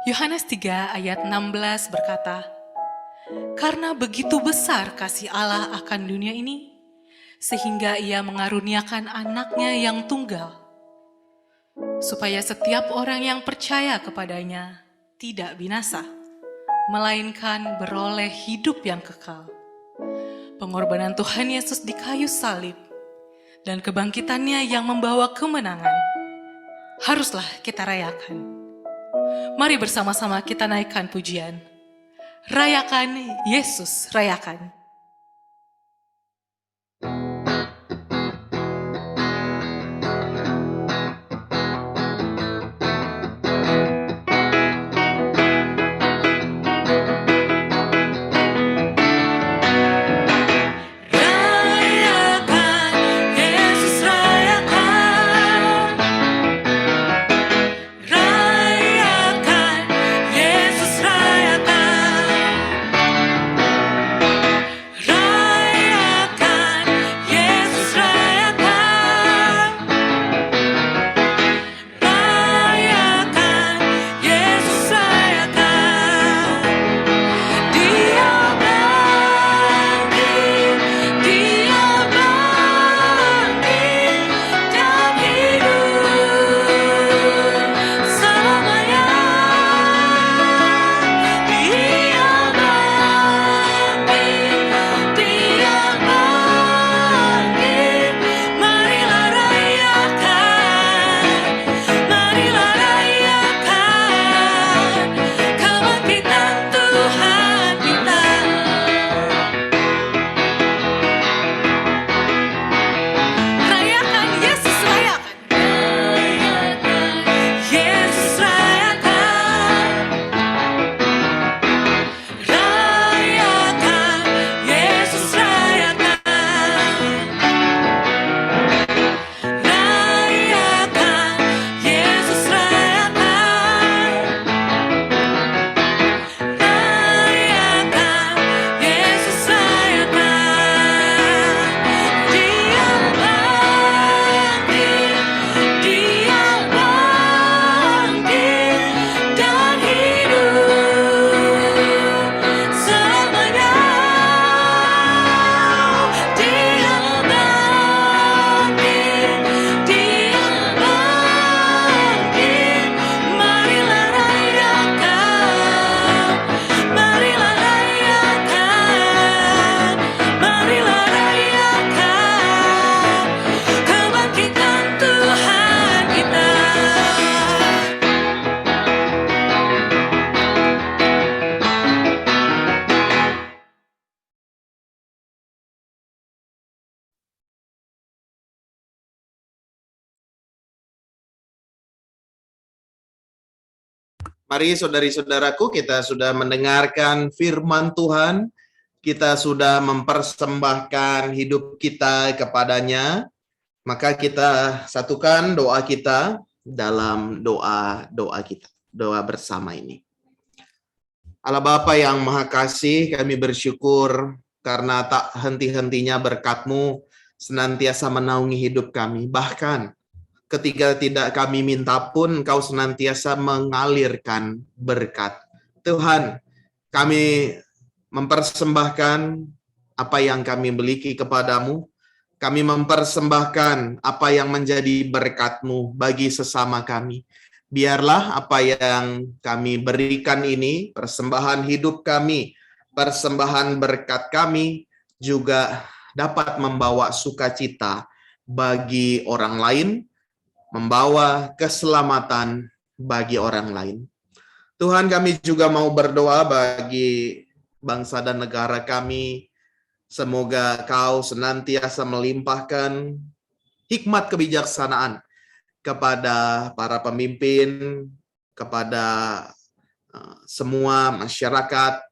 S8: Yohanes 3 ayat 16 berkata, "Karena begitu besar kasih Allah akan dunia ini, sehingga Ia mengaruniakan anaknya yang tunggal, supaya setiap orang yang percaya kepadanya tidak binasa, melainkan beroleh hidup yang kekal." Pengorbanan Tuhan Yesus di kayu salib dan kebangkitannya yang membawa kemenangan haruslah kita rayakan. Mari bersama-sama kita naikkan pujian. Rayakan Yesus, rayakan.
S10: Mari saudari-saudaraku, kita sudah mendengarkan firman Tuhan, kita sudah mempersembahkan hidup kita kepadanya, maka kita satukan doa kita dalam doa kita, doa bersama ini. Allah Bapa yang Maha Kasih, kami bersyukur karena tak henti-hentinya berkat-Mu senantiasa menaungi hidup kami, bahkan ketika tidak kami minta pun, Engkau senantiasa mengalirkan berkat. Tuhan, kami mempersembahkan apa yang kami miliki kepadamu. Kami mempersembahkan apa yang menjadi berkat-Mu bagi sesama kami. Biarlah apa yang kami berikan ini, persembahan hidup kami, persembahan berkat kami, juga dapat membawa sukacita bagi orang lain, membawa keselamatan bagi orang lain. Tuhan, kami juga mau berdoa bagi bangsa dan negara kami. Semoga Kau senantiasa melimpahkan hikmat kebijaksanaan kepada para pemimpin, kepada semua masyarakat,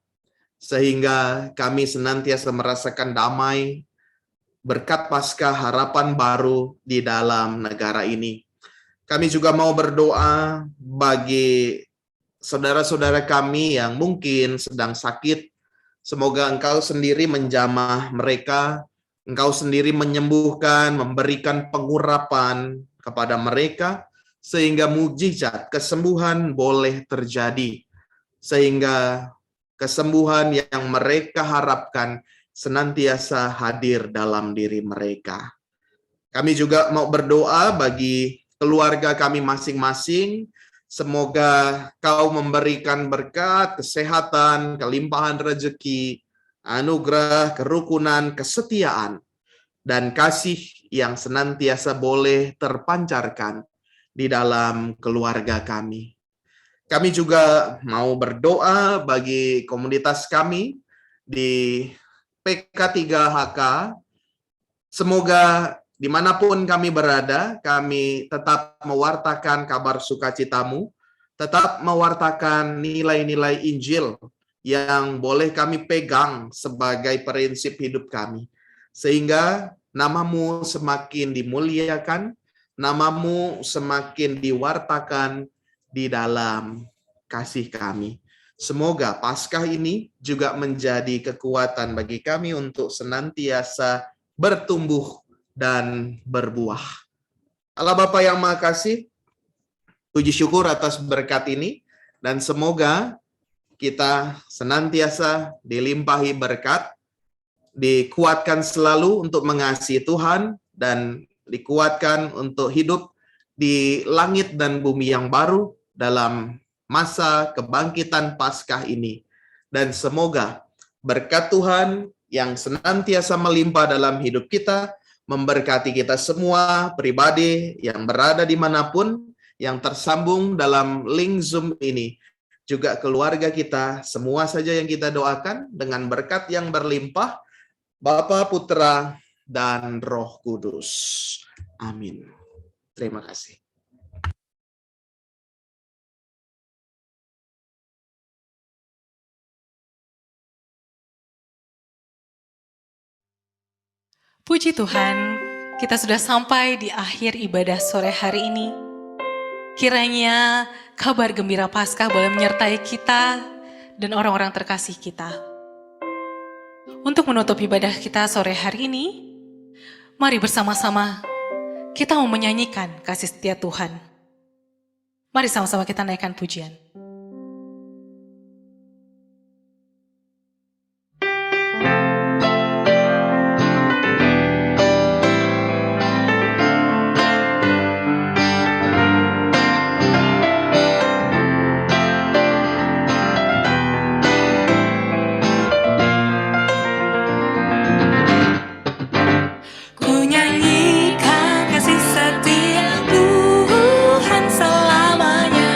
S10: sehingga kami senantiasa merasakan damai, berkat Paskah harapan baru di dalam negara ini. Kami juga mau berdoa bagi saudara-saudara kami yang mungkin sedang sakit. Semoga Engkau sendiri menjamah mereka, Engkau sendiri menyembuhkan, memberikan pengurapan kepada mereka, sehingga mukjizat kesembuhan boleh terjadi. Sehingga kesembuhan yang mereka harapkan senantiasa hadir dalam diri mereka. Kami juga mau berdoa bagi keluarga kami masing-masing. Semoga Kau memberikan berkat, kesehatan, kelimpahan rezeki, anugerah, kerukunan, kesetiaan, dan kasih yang senantiasa boleh terpancarkan di dalam keluarga kami. Kami juga mau berdoa bagi komunitas kami di PK3HK, semoga dimanapun kami berada, kami tetap mewartakan kabar sukacitamu, tetap mewartakan nilai-nilai Injil yang boleh kami pegang sebagai prinsip hidup kami. Sehingga nama-Mu semakin dimuliakan, nama-Mu semakin diwartakan di dalam kasih kami. Semoga Paskah ini juga menjadi kekuatan bagi kami untuk senantiasa bertumbuh dan berbuah. Allah Bapa yang Maha Kasih, puji syukur atas berkat ini, dan semoga kita senantiasa dilimpahi berkat, dikuatkan selalu untuk mengasihi Tuhan, dan dikuatkan untuk hidup di langit dan bumi yang baru dalam masa kebangkitan Paskah ini. Dan semoga berkat Tuhan yang senantiasa melimpah dalam hidup kita, memberkati kita semua pribadi yang berada dimanapun, yang tersambung dalam link Zoom ini, juga keluarga kita, semua saja yang kita doakan dengan berkat yang berlimpah, Bapa, Putra, dan Roh Kudus. Amin. Terima kasih.
S8: Puji Tuhan, kita sudah sampai di akhir ibadah sore hari ini. Kiranya kabar gembira Paskah boleh menyertai kita dan orang-orang terkasih kita. Untuk menutup ibadah kita sore hari ini, mari bersama-sama kita mau menyanyikan kasih setia Tuhan. Mari sama-sama kita naikkan pujian.
S5: Setia Tuhan selamanya.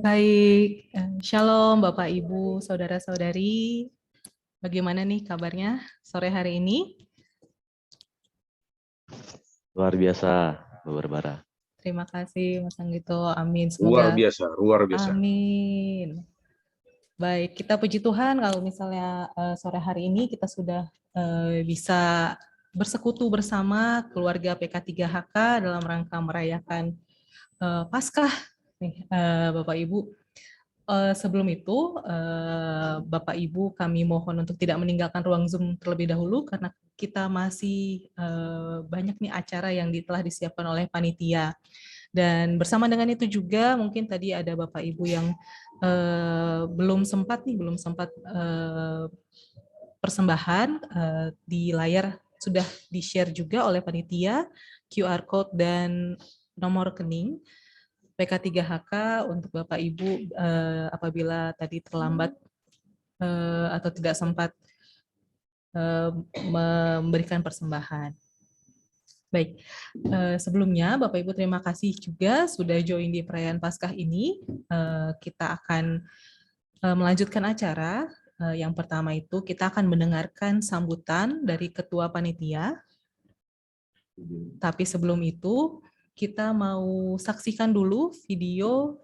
S4: Baik, Shalom Bapak Ibu, Saudara-saudari. Bagaimana nih kabarnya sore hari ini?
S1: Luar biasa, Bu Barbara.
S4: Terima kasih Mas Anggito, amin.
S11: Luar
S4: Semoga
S11: biasa, luar biasa.
S4: amin. Baik, kita puji Tuhan kalau misalnya sore hari ini kita sudah bisa bersekutu bersama keluarga PK3HK dalam rangka merayakan Paskah nih, Bapak Ibu. Sebelum itu, Bapak Ibu kami mohon untuk tidak meninggalkan ruang Zoom terlebih dahulu karena kita masih banyak nih acara yang telah disiapkan oleh panitia. Dan bersama dengan itu juga mungkin tadi ada Bapak Ibu yang belum sempat persembahan di layar sudah di-share juga oleh panitia QR code dan nomor rekening PK3HK untuk Bapak Ibu apabila tadi terlambat atau tidak sempat memberikan persembahan. Baik, sebelumnya Bapak Ibu terima kasih juga sudah join di perayaan Paskah ini. Kita akan melanjutkan acara. Yang pertama itu kita akan mendengarkan sambutan dari Ketua Panitia. Tapi sebelum itu kita mau saksikan dulu video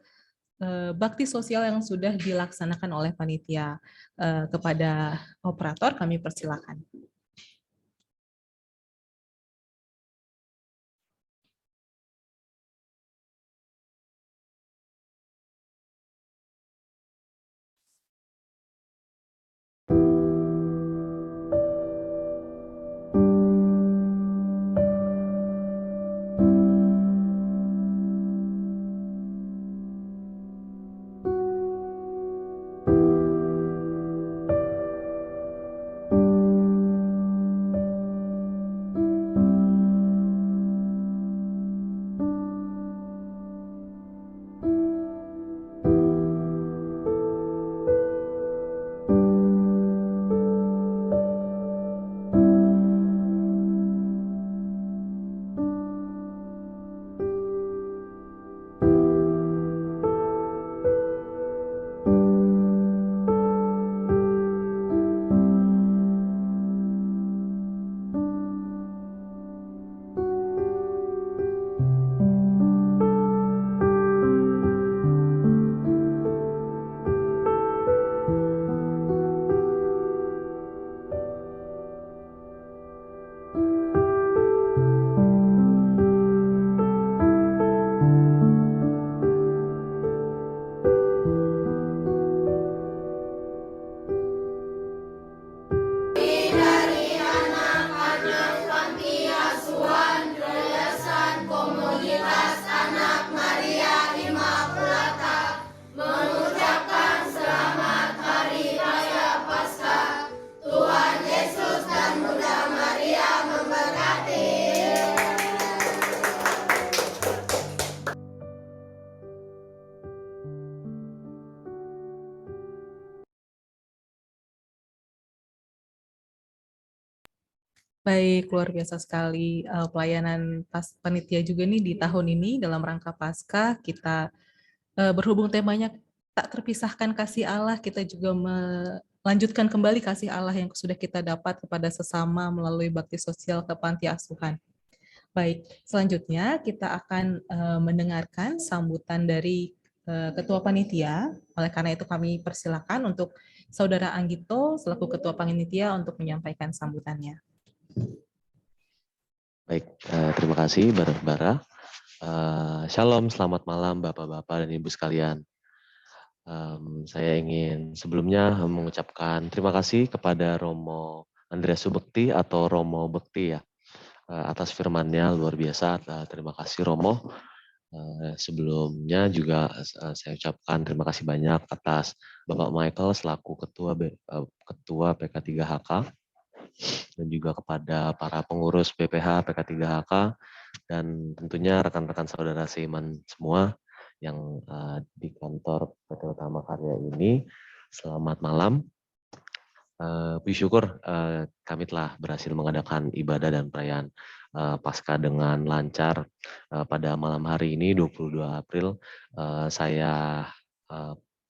S4: bakti sosial yang sudah dilaksanakan oleh panitia. Kepada operator kami persilakan. Baik, luar biasa sekali pelayanan panitia juga nih di tahun ini dalam rangka Paskah. Kita berhubung temanya tak terpisahkan kasih Allah, kita juga melanjutkan kembali kasih Allah yang sudah kita dapat kepada sesama melalui bakti sosial ke panti asuhan. Baik, selanjutnya kita akan mendengarkan sambutan dari Ketua Panitia. Oleh karena itu kami persilakan untuk Saudara Anggito selaku Ketua Panitia untuk menyampaikan sambutannya.
S1: Baik, terima kasih Barbara. Shalom, selamat malam Bapak-Bapak dan Ibu sekalian. Saya ingin sebelumnya mengucapkan terima kasih kepada Romo Andreas Subekti atau Romo Bekti ya, atas firman-Nya luar biasa. Terima kasih Romo. Sebelumnya juga saya ucapkan terima kasih banyak atas Bapak Michael selaku Ketua PK3HK. Dan juga kepada para pengurus BPH PK3HK dan tentunya rekan-rekan saudara seiman semua yang di kantor PT Utama Karya ini. Selamat malam. Puji syukur kami telah berhasil mengadakan ibadah dan perayaan Paskah dengan lancar pada malam hari ini 22 April. Saya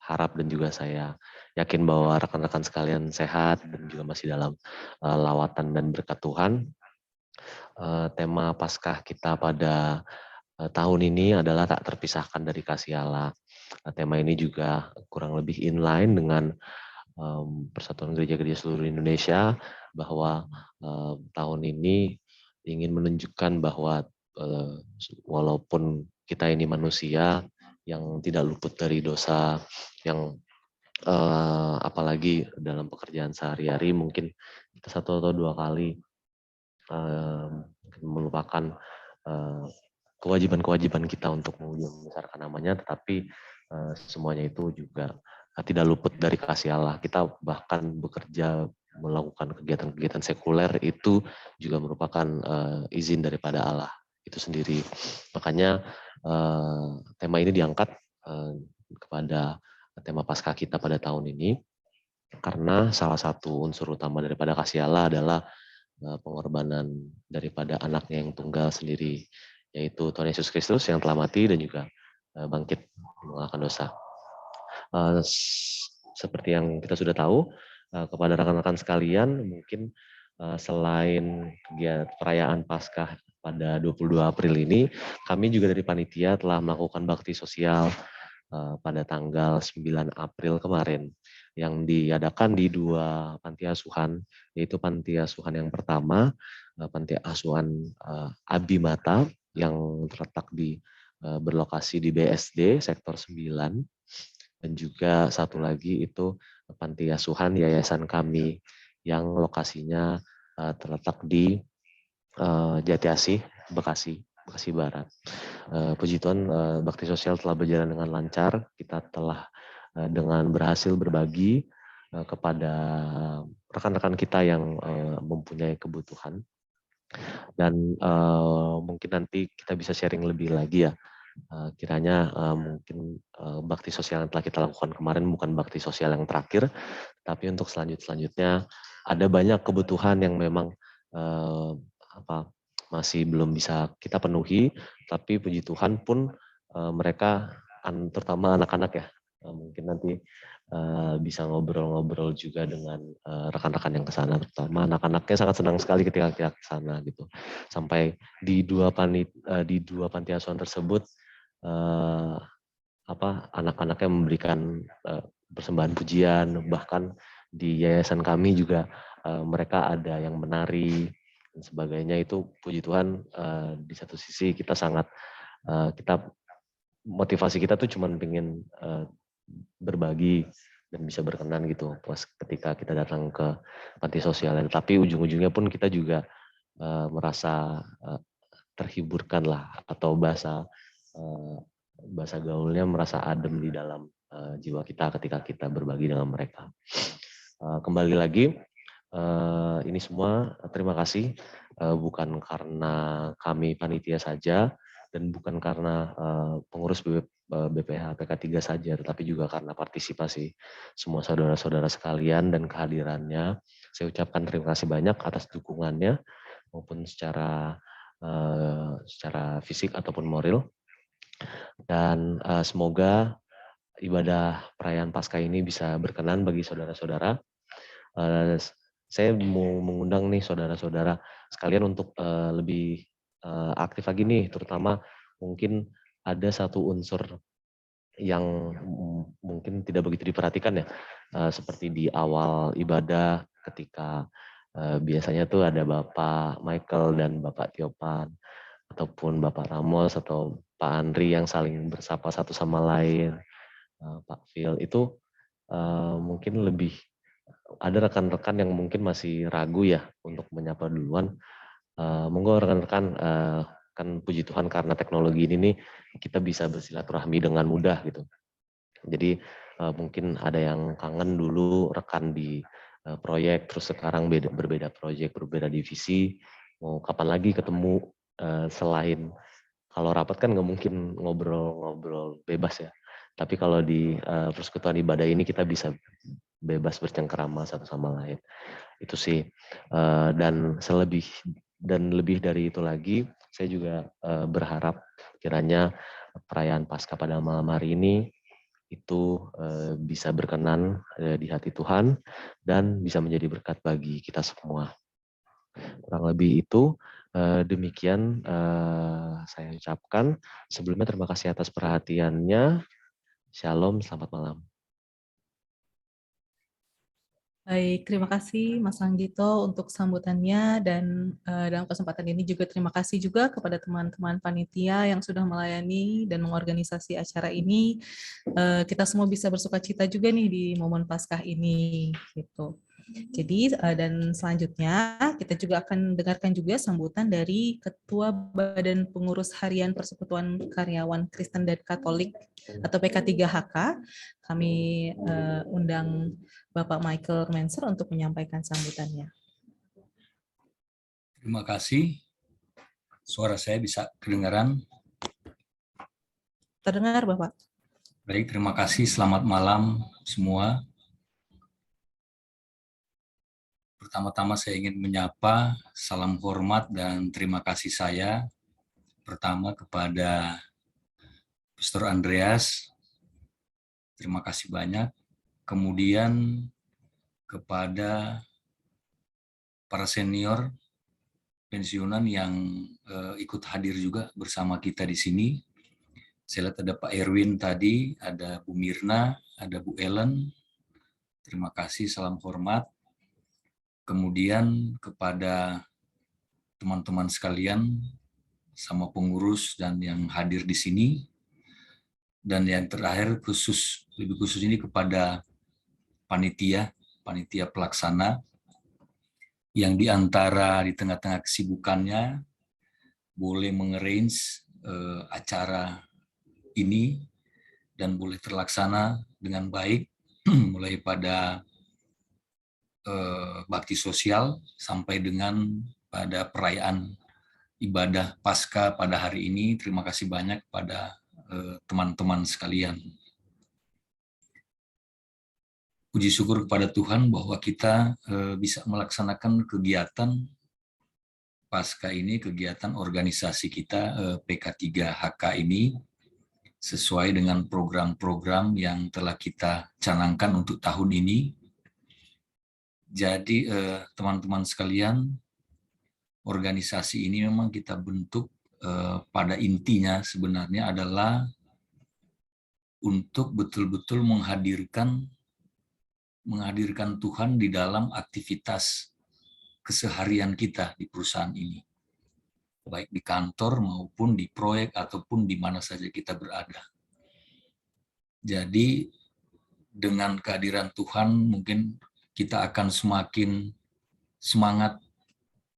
S1: harap dan juga saya yakin bahwa rekan-rekan sekalian sehat dan juga masih dalam lawatan dan berkat Tuhan. Tema Paskah kita pada tahun ini adalah tak terpisahkan dari kasih Allah. Tema ini juga kurang lebih inline dengan Persatuan Gereja-Gereja seluruh Indonesia, bahwa tahun ini ingin menunjukkan bahwa walaupun kita ini manusia yang tidak luput dari dosa, yang apalagi dalam pekerjaan sehari-hari mungkin kita 1 atau 2 kali melupakan kewajiban-kewajiban kita untuk membesarkan namanya, tetapi semuanya itu juga tidak luput dari kasih Allah. Kita bahkan bekerja, melakukan kegiatan-kegiatan sekuler itu juga merupakan izin daripada Allah itu sendiri. Makanya tema ini diangkat kepada tema Paskah kita pada tahun ini, karena salah satu unsur utama daripada kasih Allah adalah pengorbanan daripada anaknya yang tunggal sendiri, yaitu Tuhan Yesus Kristus yang telah mati dan juga bangkit mengalahkan dosa. Seperti yang kita sudah tahu, kepada rekan-rekan sekalian, mungkin selain kegiatan perayaan Paskah pada 22 April ini, kami juga dari panitia telah melakukan bakti sosial pada tanggal 9 April kemarin, yang diadakan di 2 panti asuhan, yaitu panti asuhan yang pertama, panti asuhan Abimata, yang terletak berlokasi di BSD sektor 9, dan juga satu lagi itu panti asuhan Yayasan Kami yang lokasinya terletak di Jati Asih, Bekasi Barat. Puji Tuhan, bakti sosial telah berjalan dengan lancar. Kita telah dengan berhasil berbagi kepada rekan-rekan kita yang mempunyai kebutuhan, dan mungkin nanti kita bisa sharing lebih lagi ya. Kiranya mungkin bakti sosial yang telah kita lakukan kemarin bukan bakti sosial yang terakhir, tapi untuk selanjutnya ada banyak kebutuhan yang memang masih belum bisa kita penuhi, tapi puji Tuhan pun mereka, terutama anak-anak ya, mungkin nanti bisa ngobrol-ngobrol juga dengan rekan-rekan yang ke sana, terutama anak-anaknya sangat senang sekali ketika kita ke sana gitu. Sampai di dua panti asuhan tersebut anak-anaknya memberikan persembahan pujian, bahkan di yayasan kami juga mereka ada yang menari dan sebagainya. Itu puji Tuhan, di satu sisi kita sangat motivasi kita tuh cuman pengen berbagi dan bisa berkenan gitu pas ketika kita datang ke panti sosial, tapi ujung-ujungnya pun kita juga merasa terhiburkan lah, atau bahasa gaulnya merasa adem di dalam jiwa kita ketika kita berbagi dengan mereka. Kembali lagi, ini semua terima kasih, bukan karena kami panitia saja dan bukan karena pengurus BPH PK3 saja, tetapi juga karena partisipasi semua saudara-saudara sekalian dan kehadirannya. Saya ucapkan terima kasih banyak atas dukungannya maupun secara fisik ataupun moral. Dan semoga ibadah perayaan Paskah ini bisa berkenan bagi saudara-saudara. Saya mau mengundang nih saudara-saudara sekalian untuk lebih aktif lagi nih, terutama mungkin ada satu unsur yang mungkin tidak begitu diperhatikan ya, seperti di awal ibadah ketika biasanya tuh ada Bapak Michael dan Bapak Tiopan, ataupun Bapak Ramos atau Pak Andri yang saling bersapa satu sama lain, Pak Phil, itu mungkin lebih ada rekan-rekan yang mungkin masih ragu ya untuk menyapa duluan. Monggo rekan-rekan, kan puji Tuhan karena teknologi ini nih kita bisa bersilaturahmi dengan mudah gitu. Jadi mungkin ada yang kangen dulu rekan di proyek, terus sekarang berbeda proyek, berbeda divisi, mau kapan lagi ketemu, selain kalau rapat kan nggak mungkin ngobrol-ngobrol bebas ya. Tapi kalau di persekutuan ibadah ini kita bisa bebas bercengkerama satu sama lain. Itu sih. Dan lebih dari itu lagi, saya juga berharap kiranya perayaan Paskah pada malam hari ini itu bisa berkenan di hati Tuhan dan bisa menjadi berkat bagi kita semua. Kurang lebih itu demikian saya ucapkan. Sebelumnya terima kasih atas perhatiannya. Shalom, selamat malam.
S4: Baik, terima kasih Mas Anggito untuk sambutannya, dan dalam kesempatan ini juga terima kasih juga kepada teman-teman panitia yang sudah melayani dan mengorganisasi acara ini. Kita semua bisa bersukacita juga nih di momen Paskah ini gitu. Jadi dan selanjutnya kita juga akan dengarkan juga sambutan dari Ketua Badan Pengurus Harian Persekutuan Karyawan Kristen dan Katolik atau PK3HK. Kami undang Bapak Michael Menser untuk menyampaikan sambutannya.
S11: Terima kasih. Suara saya bisa kedengaran?
S4: Terdengar, Bapak.
S11: Baik, terima kasih. Selamat malam semua. Pertama-tama saya ingin menyapa, salam hormat dan terima kasih saya. Pertama kepada Pastor Andreas, terima kasih banyak. Kemudian kepada para senior pensiunan yang ikut hadir juga bersama kita di sini. Saya lihat ada Pak Erwin tadi, ada Bu Mirna, ada Bu Ellen. Terima kasih, salam hormat. Kemudian kepada teman-teman sekalian, sama pengurus dan yang hadir di sini. Dan yang terakhir lebih khusus ini kepada panitia pelaksana yang di tengah-tengah kesibukannya boleh mengarrange acara ini dan boleh terlaksana dengan baik mulai pada bakti sosial sampai dengan pada perayaan ibadah Paskah pada hari ini. Terima kasih banyak pada teman-teman sekalian. Puji syukur kepada Tuhan bahwa kita bisa melaksanakan kegiatan Paskah ini, kegiatan organisasi kita PK3HK ini sesuai dengan program-program yang telah kita canangkan untuk tahun ini. Jadi teman-teman sekalian, organisasi ini memang kita bentuk pada intinya sebenarnya adalah untuk betul-betul menghadirkan Tuhan di dalam aktivitas keseharian kita di perusahaan ini. Baik di kantor maupun di proyek ataupun di mana saja kita berada. Jadi dengan kehadiran Tuhan mungkin kita akan semakin semangat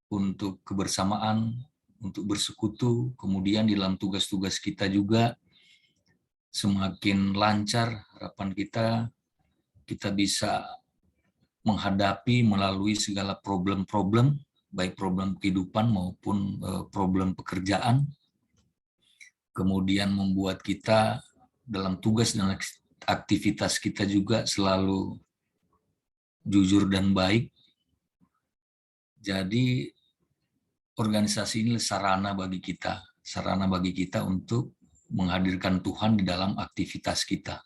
S11: untuk kebersamaan, untuk bersekutu, kemudian di dalam tugas-tugas kita juga semakin lancar. Harapan kita bisa menghadapi melalui segala problem-problem, baik problem kehidupan maupun problem pekerjaan, kemudian membuat kita dalam tugas dan aktivitas kita juga selalu jujur dan baik. Jadi organisasi ini sarana bagi kita untuk menghadirkan Tuhan di dalam aktivitas kita.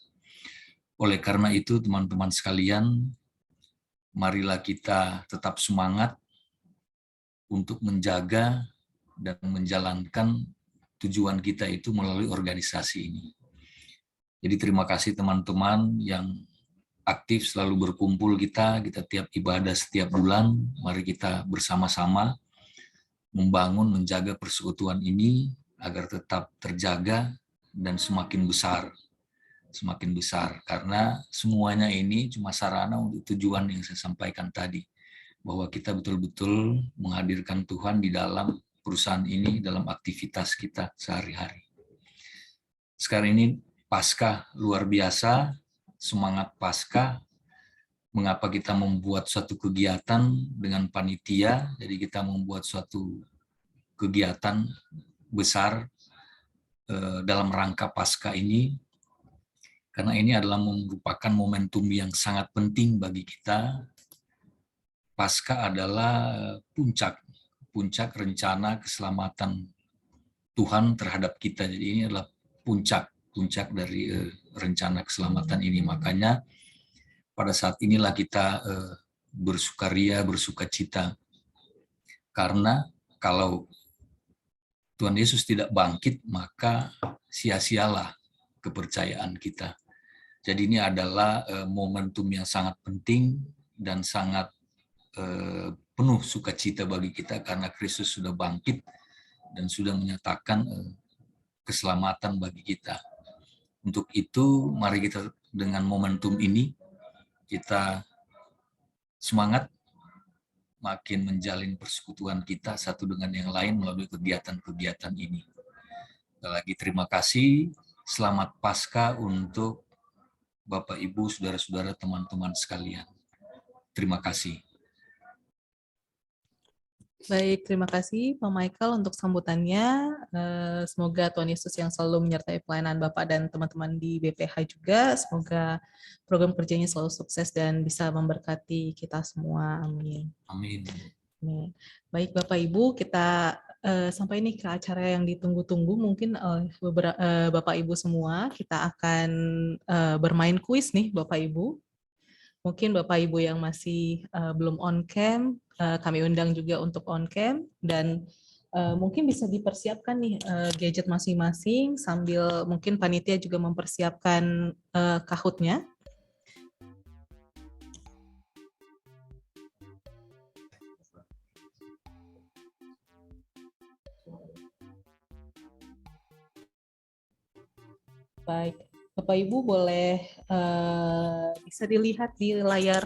S11: Oleh karena itu teman-teman sekalian, marilah kita tetap semangat untuk menjaga dan menjalankan tujuan kita itu melalui organisasi ini. Jadi terima kasih teman-teman yang aktif selalu berkumpul kita tiap ibadah setiap bulan, mari kita bersama-sama membangun, menjaga persekutuan ini agar tetap terjaga dan semakin besar, karena semuanya ini cuma sarana untuk tujuan yang saya sampaikan tadi, bahwa kita betul-betul menghadirkan Tuhan di dalam perusahaan ini, dalam aktivitas kita sehari-hari. Sekarang ini Paskah luar biasa, semangat Paskah. Mengapa kita membuat suatu kegiatan dengan panitia? Jadi kita membuat suatu kegiatan besar dalam rangka Paskah ini, karena ini adalah merupakan momentum yang sangat penting bagi kita. Paskah adalah puncak rencana keselamatan Tuhan terhadap kita. Jadi ini adalah puncak dari rencana keselamatan ini. Makanya pada saat inilah kita bersukaria, bersukacita. Karena kalau Tuhan Yesus tidak bangkit, maka sia-sialah kepercayaan kita. Jadi ini adalah momentum yang sangat penting dan sangat penuh sukacita bagi kita karena Kristus sudah bangkit dan sudah menyatakan keselamatan bagi kita. Untuk itu, mari kita dengan momentum ini, kita semangat makin menjalin persekutuan kita satu dengan yang lain melalui kegiatan-kegiatan ini. Sekali lagi terima kasih, selamat Paskah untuk Bapak, Ibu, saudara-saudara, teman-teman sekalian. Terima kasih.
S4: Baik, terima kasih Pak Michael untuk sambutannya. Semoga Tuhan Yesus yang selalu menyertai pelayanan Bapak dan teman-teman di BPH juga. Semoga program kerjanya selalu sukses dan bisa memberkati kita semua. Amin.
S11: Amin.
S4: Amin. Baik Bapak Ibu, kita sampai nih ke acara yang ditunggu-tunggu. Mungkin Bapak Ibu semua, kita akan bermain kuis nih Bapak Ibu. Mungkin Bapak Ibu yang masih belum on cam, kami undang juga untuk on cam, dan mungkin bisa dipersiapkan nih gadget masing-masing sambil mungkin panitia juga mempersiapkan Kahoot-nya. Baik, Bapak Ibu boleh bisa dilihat di layar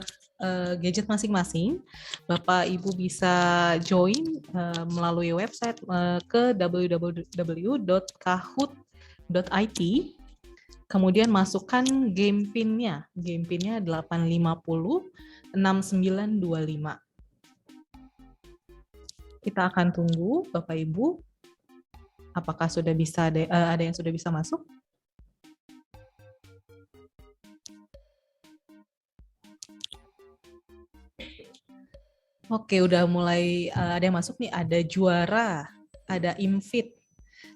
S4: gadget masing-masing. Bapak Ibu bisa join melalui website ke www.kahoot.it. Kemudian masukkan game pin-nya. Game pin-nya 8506925. Kita akan tunggu Bapak Ibu. Apakah sudah bisa ada yang sudah bisa masuk? Oke, udah mulai ada yang masuk nih. Ada Juara, ada Imfit,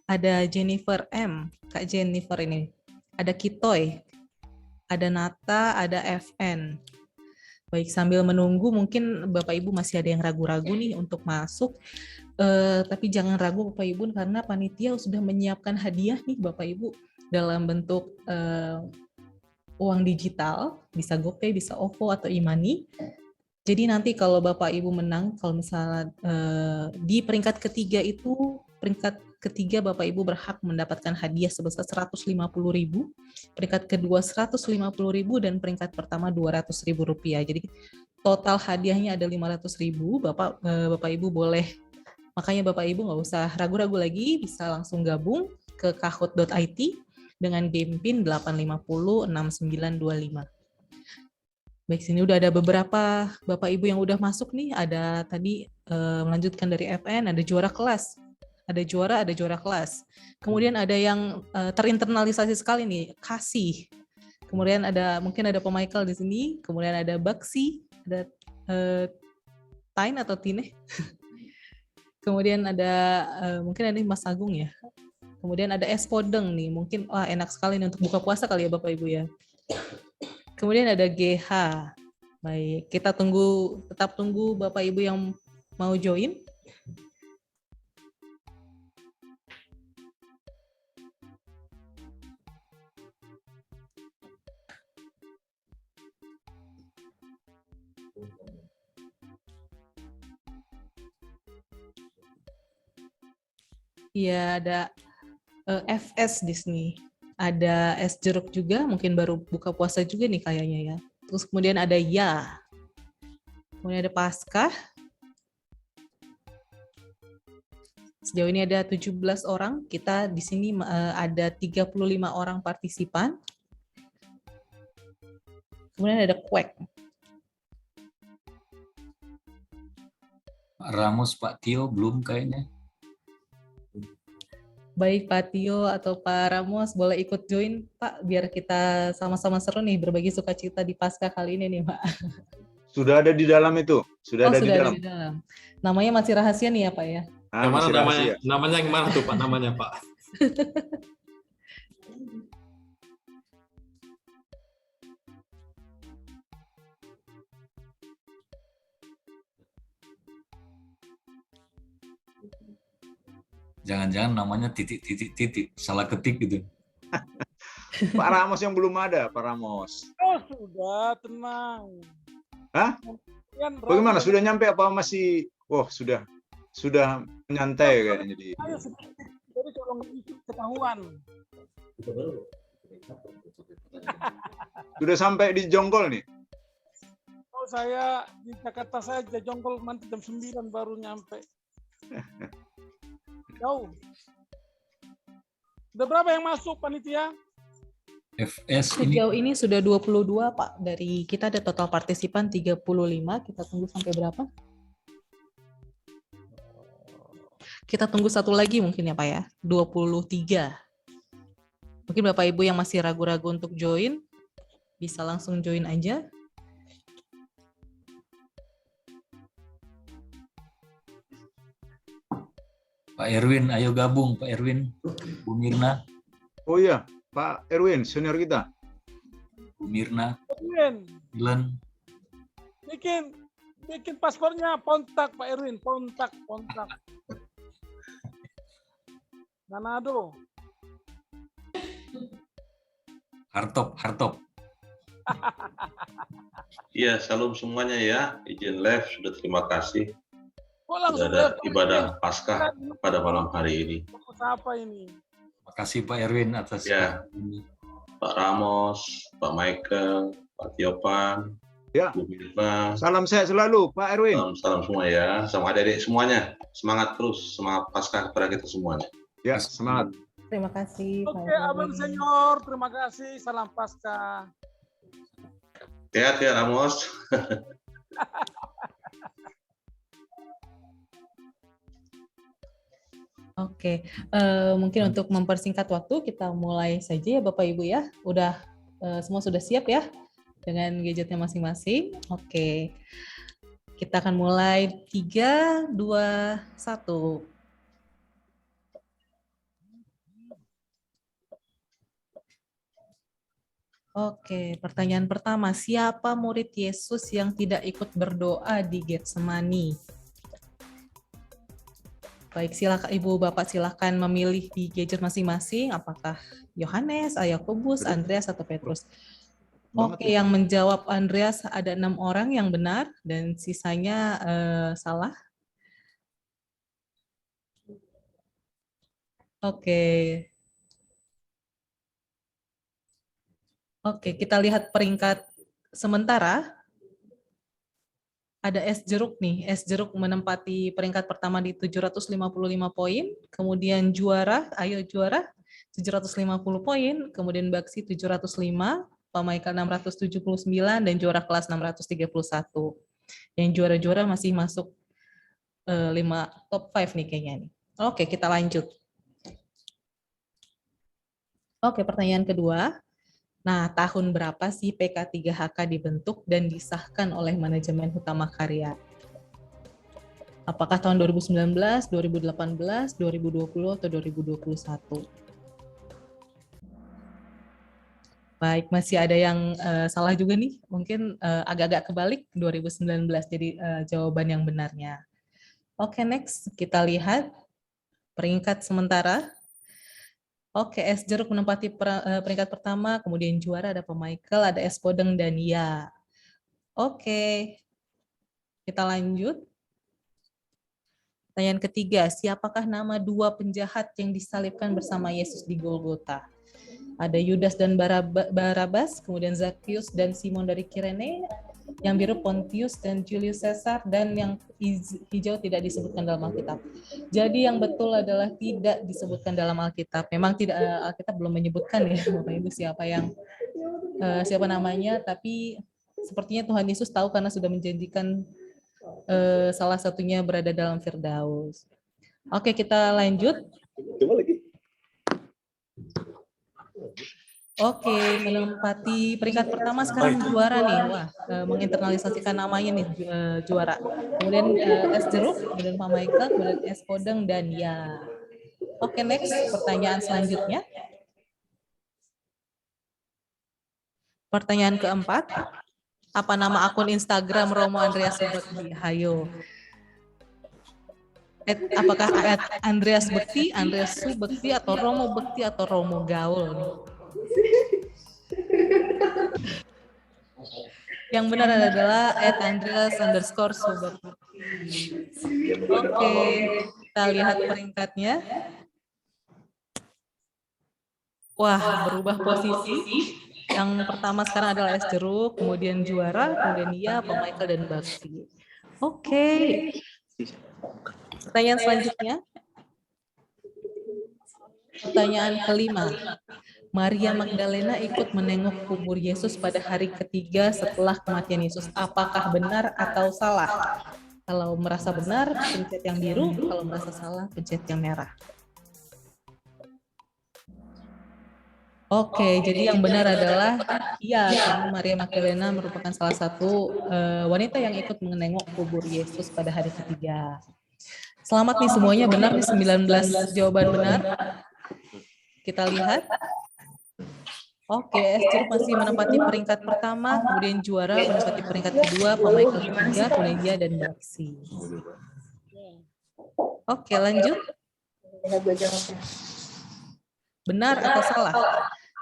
S4: ada Jennifer M, Kak Jennifer ini. Ada Kitoy, ada Nata, ada FN. Baik, sambil menunggu mungkin Bapak Ibu masih ada yang ragu-ragu nih untuk masuk. Tapi jangan ragu Bapak Ibu karena panitia sudah menyiapkan hadiah nih Bapak Ibu dalam bentuk uang digital, bisa GoPay, bisa OVO atau e-money. Jadi nanti kalau Bapak Ibu menang, kalau misalnya di peringkat ketiga itu, peringkat ketiga Bapak Ibu berhak mendapatkan hadiah sebesar 150.000, peringkat kedua 150.000, dan peringkat pertama 200.000 rupiah. Jadi total hadiahnya ada 500.000. Bapak Ibu boleh, makanya Bapak Ibu nggak usah ragu-ragu lagi, bisa langsung gabung ke kahoot.it dengan game pin 8506925. Baik, sini udah ada beberapa Bapak Ibu yang udah masuk nih. Ada tadi melanjutkan dari FN, ada juara kelas. Ada juara kelas. Kemudian ada yang terinternalisasi sekali nih, Kasih. Kemudian mungkin ada Pak Michael di sini. Kemudian ada Baksi, ada Tain atau Tine. Kemudian ada mungkin ada Mas Agung ya. Kemudian ada Es Podeng nih. Mungkin enak sekali nih untuk buka puasa kali ya Bapak Ibu ya. Kemudian ada GH. Baik, kita tetap tunggu Bapak Ibu yang mau join. Iya, ada FS di sini. Ada es jeruk juga, mungkin baru buka puasa juga nih kayaknya ya. Terus kemudian ada Ya. Kemudian ada Paskah. Sejauh ini ada 17 orang. Kita di sini ada 35 orang partisipan. Kemudian ada Kwek.
S11: Pak Ramos, Pak Tio belum kayaknya.
S4: Baik Pak Tio atau Pak Ramos boleh ikut join Pak, biar kita sama-sama seru nih berbagi sukacita di Paskah kali ini nih Pak.
S12: Sudah ada di dalam itu, sudah ada di dalam.
S4: Ada di dalam. Namanya masih rahasia nih ya Pak ya.
S7: Yang mana namanya? Namanya yang mana tuh Pak? Namanya Pak.
S11: Jangan-jangan namanya titik, salah ketik gitu.
S12: Pak Ramos yang belum ada, Pak Ramos.
S13: Oh sudah, tenang.
S12: Hah?
S13: Kan
S12: Bagaimana?
S13: Ramos-
S12: Sudah nyampe apa masih? Oh, sudah menyantai kayaknya jadi.
S13: Ayo, jadi tolong ikut ketahuan.
S12: Sudah sampai di Jonggol nih.
S13: Oh saya di Jakarta saja, Jonggol nanti jam 9 baru nyampe. Jauh. Udah berapa yang masuk panitia?
S11: FS ini
S4: Sejauh ini sudah 22, Pak. Dari kita ada total partisipan 35, kita tunggu sampai berapa? Kita tunggu satu lagi mungkin ya, Pak ya. 23. Mungkin Bapak Ibu yang masih ragu-ragu untuk join, bisa langsung join aja.
S11: Pak Erwin, ayo gabung Pak Erwin, Bu Mirna,
S12: Oh iya, Pak Erwin, senior kita.
S11: Bu Mirna,
S13: Erwin,
S11: Dilan,
S13: bikin paspornya, kontak Pak Erwin, kontak. Manado.
S11: Hartop.
S14: Iya, salam semuanya ya. Izin live, sudah terima kasih.
S13: Kok
S14: Sudah
S13: langsung
S14: ada
S13: live, Pak
S14: ibadah
S13: Erwin?
S14: Paskah pada malam hari ini.
S13: Fokus apa ini?
S11: Makasih Pak Erwin atas
S14: Ya, Pak Ramos, Pak Michael, Pak Tiopan,
S12: Ya.
S14: Bu Mirna.
S12: Salam sehat selalu, Pak Erwin.
S14: Salam semua ya, sama adik-adik semuanya. Semangat terus, semangat Paskah kepada kita semuanya.
S12: Ya, semangat.
S4: Terima kasih, Pak
S13: Oke,
S4: Erwin.
S13: Abang Senior, terima kasih. Salam Paskah.
S14: Sehat ya Ramos.
S4: Oke, mungkin untuk mempersingkat waktu kita mulai saja ya Bapak Ibu ya. Udah semua sudah siap ya dengan gadgetnya masing-masing. Oke, kita akan mulai 3, 2, 1. Oke, pertanyaan pertama, siapa murid Yesus yang tidak ikut berdoa di Getsemani? Baik, silakan Ibu Bapak silakan memilih di gadget masing-masing apakah Yohanes, Yakobus, Andreas atau Petrus. Oke, yang menjawab Andreas ada 6 orang yang benar dan sisanya salah. Oke. Oke, kita lihat peringkat sementara. Ada S Jeruk nih. S Jeruk menempati peringkat pertama di 755 poin. Kemudian juara, ayo juara, 750 poin. Kemudian Baksi 705, Pak Michael 679, dan juara kelas 631. Yang juara-juara masih masuk 5 top 5 nih kayaknya nih. Oke, kita lanjut. Oke, pertanyaan kedua. Nah, tahun berapa sih PK3HK dibentuk dan disahkan oleh manajemen Hutama Karya? Apakah tahun 2019, 2018, 2020, atau 2021? Baik, masih ada yang salah juga nih. Mungkin agak-agak kebalik 2019, jadi jawaban yang benarnya. Oke, next. Kita lihat peringkat sementara. Oke, S Jeruk menempati peringkat pertama, kemudian juara ada Pak Michael, ada S Podeng dan Ya. Oke, kita lanjut. Pertanyaan ketiga, siapakah nama 2 penjahat yang disalibkan bersama Yesus di Golgota? Ada Yudas dan Barabas, kemudian Zakheus dan Simon dari Kirene, yang biru Pontius dan Julius Caesar, dan yang hijau tidak disebutkan dalam Alkitab. Jadi yang betul adalah tidak disebutkan dalam Alkitab. Memang tidak, Alkitab belum menyebutkan ya Bapak Ibu siapa namanya, tapi sepertinya Tuhan Yesus tahu karena sudah menjanjikan salah satunya berada dalam Firdaus. Oke, kita lanjut.
S12: Coba lagi.
S4: Oke, menempati peringkat pertama sekarang juara nih. Wah, menginternalisasikan namanya nih juara. Kemudian S Jeruk, kemudian Pak Michael, kemudian S Podeng dan Ya. Oke, next pertanyaan selanjutnya. Pertanyaan keempat. Apa nama akun Instagram Romo Andreas Subagdi? Hayo. Apakah Andreas Bekti, Andreas Su Bekti, atau Romo Bekti, atau Romo Gaul nih? Yang benar adalah @Andreas_Su. Oke, kita lihat peringkatnya. Wah, berubah posisi. Yang pertama sekarang adalah S. Jeruk, kemudian Juara, kemudian Nia, Pak Michael, dan Bakti. Oke. Pertanyaan selanjutnya. Pertanyaan kelima. Maria Magdalena ikut menengok kubur Yesus pada hari ketiga setelah kematian Yesus. Apakah benar atau salah? Kalau merasa benar, pencet yang biru. Kalau merasa salah, pencet yang merah. Oke, jadi yang benar adalah iya, karena Maria Magdalena merupakan salah satu wanita yang ikut menengok kubur Yesus pada hari ketiga. Selamat nih, semuanya benar nih, 19 jawaban benar. Kita lihat. Oke, S. Jeruk masih menempati peringkat pertama, kemudian Juara menempati peringkat kedua, Pak Michael ketiga, kemudian Dia dan Baksi. Oke, lanjut. Benar atau salah?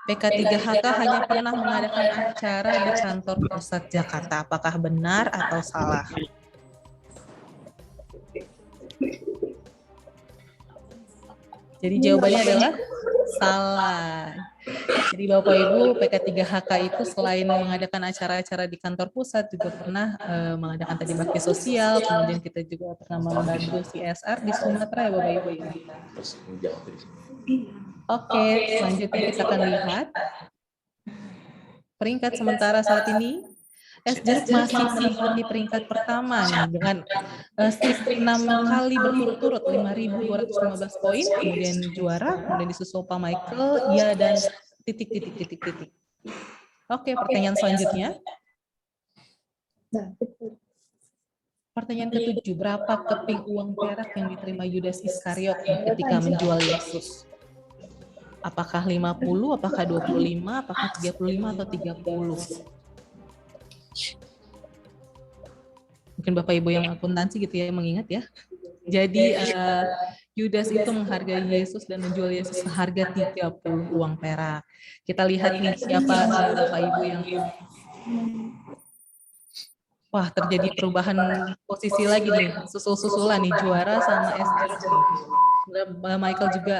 S4: PK3HK hanya pernah mengadakan acara di kantor pusat Jakarta. Apakah benar atau salah? Jadi jawabannya adalah salah. Jadi Bapak Ibu, PK3HK itu selain mengadakan acara-acara di kantor pusat, juga pernah mengadakan tadi bakti sosial, kemudian kita juga pernah membantu CSR di Sumatera ya Bapak Ibu. Oke, selanjutnya kita akan lihat peringkat sementara saat ini. S. Jeruk masih menempati peringkat pertama nih, dengan 6 kali berturut-turut 5.215 poin, kemudian Juara, kemudian disusul Pak Michael, ya dan titik. Oke, pertanyaan selanjutnya. Pertanyaan ke-7, berapa keping uang perak yang diterima Yudas Iskariot ketika menjual Yesus? Apakah 50, apakah 25, apakah 35, atau 30? Mungkin Bapak Ibu yang akuntansi gitu ya, mengingat ya. Jadi Yudas itu menghargai Yesus dan menjual Yesus seharga 30 uang perak. Kita lihat nih siapa Bapak Ibu yang... Wah, terjadi perubahan posisi lagi nih, susul-susulan nih, Juara sama S. Jeruk. Michael juga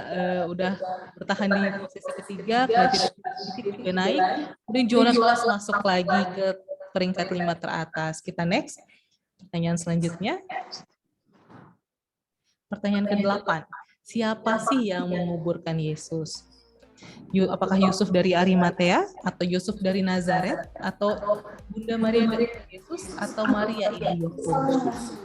S4: udah bertahan di posisi ketiga, kemudian juga naik, kemudian Juara kelas masuk lagi ke peringkat 5 teratas. Kita next. Pertanyaan selanjutnya. Pertanyaan ke-8. Siapa sih yang menguburkan Yesus? Apakah Yusuf dari Arimatea, atau Yusuf dari Nazaret, atau Bunda Maria dari Yesus, atau Maria Ibu Yakobus?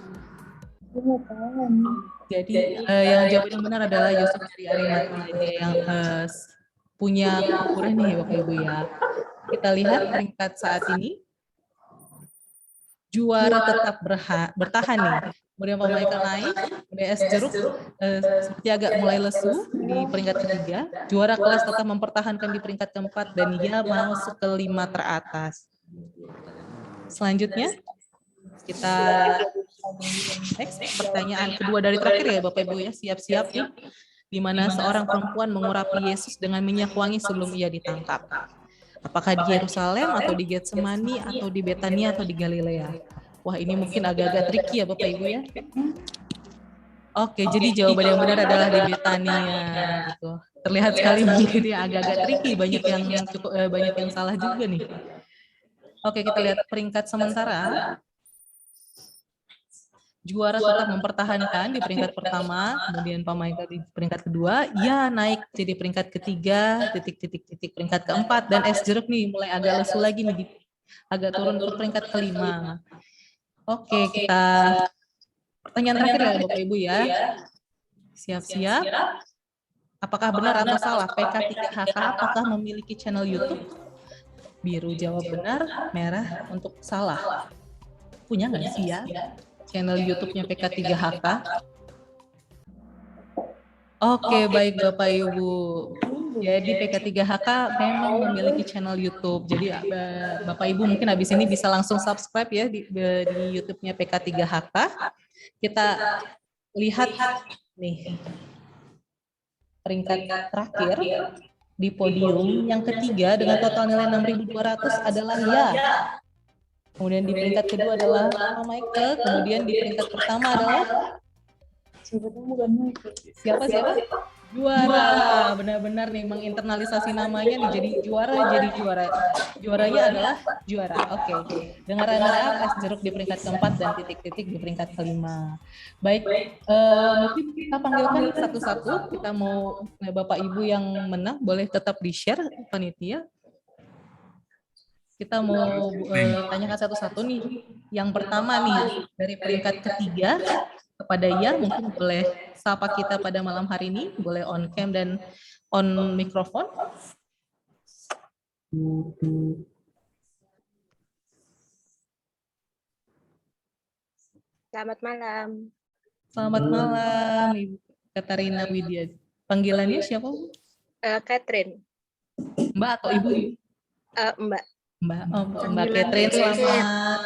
S4: Jadi yang jawaban yang benar adalah Yusuf dari Arimatea yang punya kuburan nih Bapak Ibu ya. Kita lihat peringkat saat ini. Juara tetap bertahan nih. Kemudian Pak Michael naik, kemudian S. Jeruk seperti agak mulai lesu di peringkat ketiga. Juara kelas tetap mempertahankan di peringkat keempat dan dia masuk ke 5 teratas. Selanjutnya kita next, pertanyaan kedua dari terakhir ya Bapak Ibu ya, siap-siap nih. Di mana seorang perempuan mengurapi Yesus dengan minyak wangi sebelum ia ditangkap. Apakah di Yerusalem, atau di Getsemani, atau di Betania, atau di Galilea? Wah, ini mungkin agak-agak tricky ya Bapak Ibu ya. Oke, jadi jawaban yang benar adalah di Betania gitu. Terlihat sekali mungkin ya agak-agak tricky, banyak yang salah juga nih. Oke, kita lihat peringkat sementara. Juara tetap mempertahankan di peringkat pertama, kemudian Pak Michael di peringkat kedua, ya naik jadi peringkat ketiga, titik peringkat keempat, dan S. Jeruk nih mulai agak lesu lagi nih, agak turun ke peringkat kelima. Oke, kita pertanyaan terakhir ya Bapak Ibu ya. Siap-siap. Apakah benar atau salah PK3HK apakah memiliki channel YouTube? Biru jawab benar, merah untuk salah. Punya nggak sih ya channel YouTube-nya PK3HK? Oke, baik Bapak Ibu. Jadi PK3HK memang memiliki channel YouTube. Jadi Bapak Ibu mungkin habis ini bisa langsung subscribe ya di YouTube-nya PK3HK. Kita lihat nih peringkat terakhir di podium yang ketiga dengan total nilai 6.200 adalah ya. Kemudian di peringkat kedua adalah Pak Michael, kemudian di peringkat pertama adalah siapa? Juara. Benar-benar nih menginternalisasi namanya nih jadi juara. Juaranya adalah juara. Oke. Dengar es jeruk di peringkat keempat dan titik-titik di peringkat kelima. Baik, mungkin kita panggilkan satu-satu. Kita mau Bapak Ibu yang menang boleh tetap di-share panitia. Kita mau tanyakan satu-satu nih. Yang pertama nih dari peringkat ketiga kepada ya, mungkin boleh sapa kita pada malam hari ini, boleh on cam dan on mikrofon.
S15: Selamat malam.
S4: Selamat malam, Ibu Katarina Widya. Panggilannya siapa, Bu?
S15: Catherine.
S4: Mbak atau Ibu?
S15: Mbak.
S4: Mbak Catherine, selamat.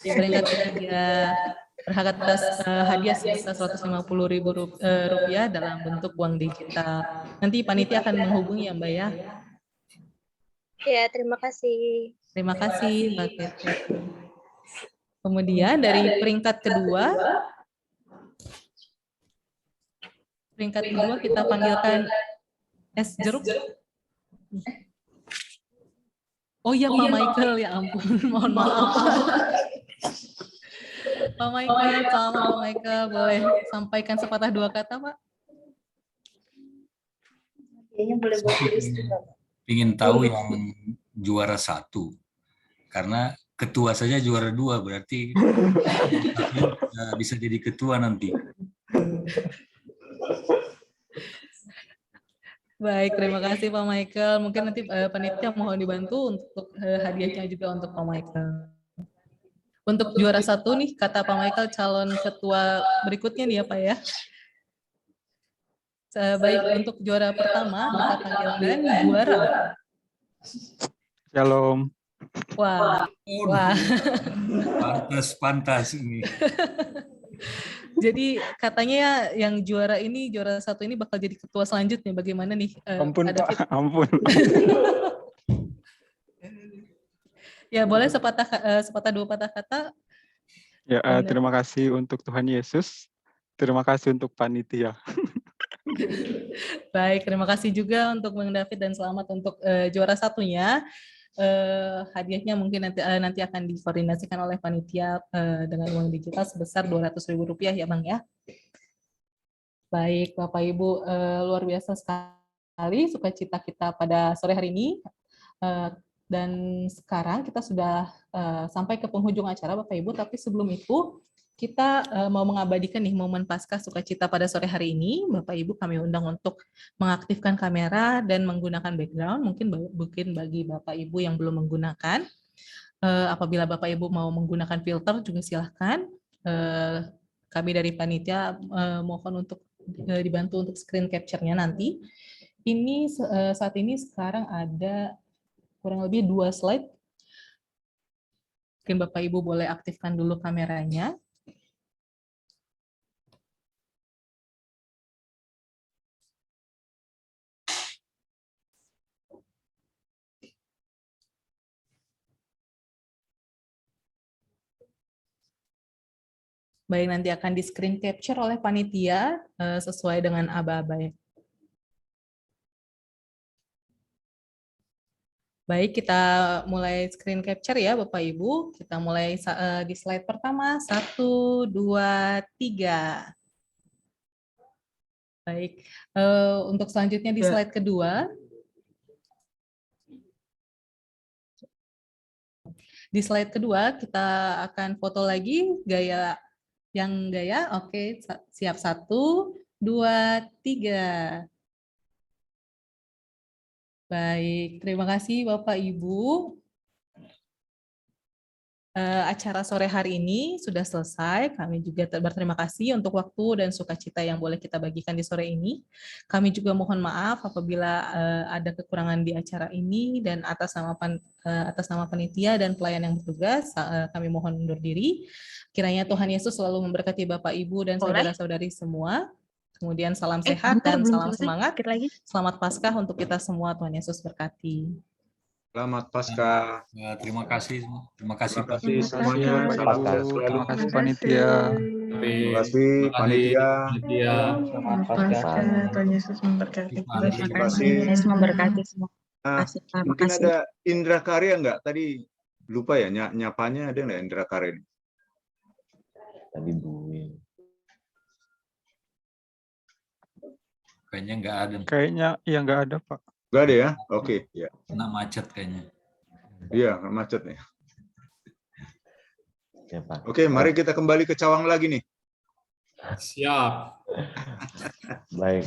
S4: Di peringkat ketiga. Berhak atas hadiah sebesar Rp150.000 dalam bentuk uang digital. Nanti panitia akan menghubungi ya Mbak ya.
S15: Ya, terima kasih.
S4: Terima kasih Mbak Kete. Kemudian dari peringkat kedua kita panggilkan es jeruk. Oh iya Pak Michael, ya ampun, mohon maaf. Pak Michael, selamat Pak Michael. Boleh sampaikan sepatah dua kata, Pak?
S15: Kayaknya boleh buat tulis juga, Pak.
S11: Ingin tahu yang juara 1. Karena ketua saja juara 2, berarti bisa jadi ketua nanti.
S4: Baik, terima kasih Pak Michael. Mungkin nanti panitia mohon dibantu untuk hadiahnya juga untuk Pak Michael. Untuk juara 1 nih, kata Pak Michael, calon ketua berikutnya nih ya Pak ya. Baik, untuk juara pertama, kita panggilkan juara.
S2: Shalom.
S4: Wah.
S11: Pantas ini.
S4: Jadi katanya yang juara 1 ini bakal jadi ketua selanjutnya. Bagaimana nih?
S2: Ampun Pak, ampun.
S4: Ya boleh sepatah dua patah kata.
S2: Ya, terima kasih untuk Tuhan Yesus. Terima kasih untuk panitia.
S4: Baik, terima kasih juga untuk Bang David dan selamat untuk juara 1-nya. Hadiahnya mungkin nanti akan dikoordinasikan oleh panitia dengan uang digital sebesar Rp200.000 ya Bang ya. Baik Bapak Ibu, luar biasa sekali sukacita kita pada sore hari ini. Dan sekarang kita sudah sampai ke penghujung acara Bapak Ibu, tapi sebelum itu kita mau mengabadikan nih momen Paskah sukacita pada sore hari ini. Bapak Ibu kami undang untuk mengaktifkan kamera dan menggunakan background. Mungkin bagi Bapak Ibu yang belum menggunakan, apabila Bapak Ibu mau menggunakan filter juga silahkan. Kami dari panitia mohon untuk dibantu untuk screen capture-nya nanti. Ini saat ini sekarang ada kurang lebih 2 slide. Mungkin Bapak Ibu boleh aktifkan dulu kameranya. Baik, nanti akan di screen capture oleh panitia sesuai dengan aba-aba. Baik, kita mulai screen capture ya Bapak Ibu. Kita mulai di slide pertama, 1, 2, 3. Baik, untuk selanjutnya di slide kedua. Di slide kedua kita akan foto lagi gaya. Oke, siap 1, 2, 3. Baik, terima kasih Bapak Ibu. acara sore hari ini sudah selesai. Kami juga berterima kasih untuk waktu dan sukacita yang boleh kita bagikan di sore ini. Kami juga mohon maaf apabila ada kekurangan di acara ini, dan atas nama panitia dan pelayan yang bertugas, kami mohon undur diri. Kiranya Tuhan Yesus selalu memberkati Bapak, Ibu, dan saudara-saudari semua. Kemudian salam sehat dan salam semangat. Selamat Paskah untuk kita semua. Tuhan Yesus berkati.
S12: Selamat Paskah.
S11: Terima kasih semua. Terima kasih Pak.
S2: semuanya. Terima kasih panitia.
S12: Terima kasih panitia.
S15: Selamat Paskah. Tuhan Yesus memberkati.
S12: Terima kasih.
S15: Yesus memberkati semua.
S12: Mungkin ada Indra Karya nggak? Tadi lupa ya nyapanya, ada nggak Indra Karya?
S1: Tadi Buin.
S11: Kayaknya nggak ada.
S2: Kayaknya nggak ada, Pak.
S12: Nggak ada ya? Oke, ya.
S11: Kena macet kayaknya.
S12: Iya, macet nih.
S1: Ya, Pak.
S12: Oke, mari kita kembali ke Cawang lagi nih.
S7: Siap.
S1: Baik.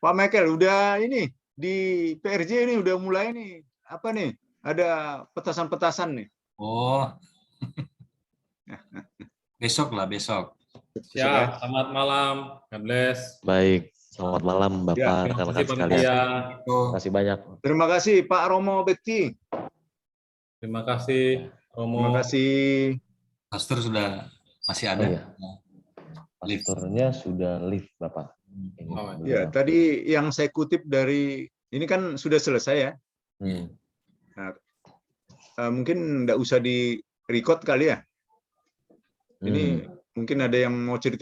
S12: Pak Michael, udah ini di PRJ ini udah mulai nih. Apa nih? Ada petasan-petasan nih.
S11: Oh. Besok lah, besok.
S7: Siap. Selamat malam. God bless.
S1: Baik. Selamat malam Bapak, rekan-rekan sekalian. Terima kasih banyak.
S12: Terima kasih Pak Romo Bekti.
S7: Terima kasih Romo.
S12: Terima kasih.
S11: Pastor sudah masih ada.
S1: Oh, iya. Pastornya sudah live Bapak.
S12: Ya, tadi yang saya kutip dari ini kan sudah selesai ya. Nah, mungkin nggak usah di record kali ya. Ini mungkin ada yang mau cerita.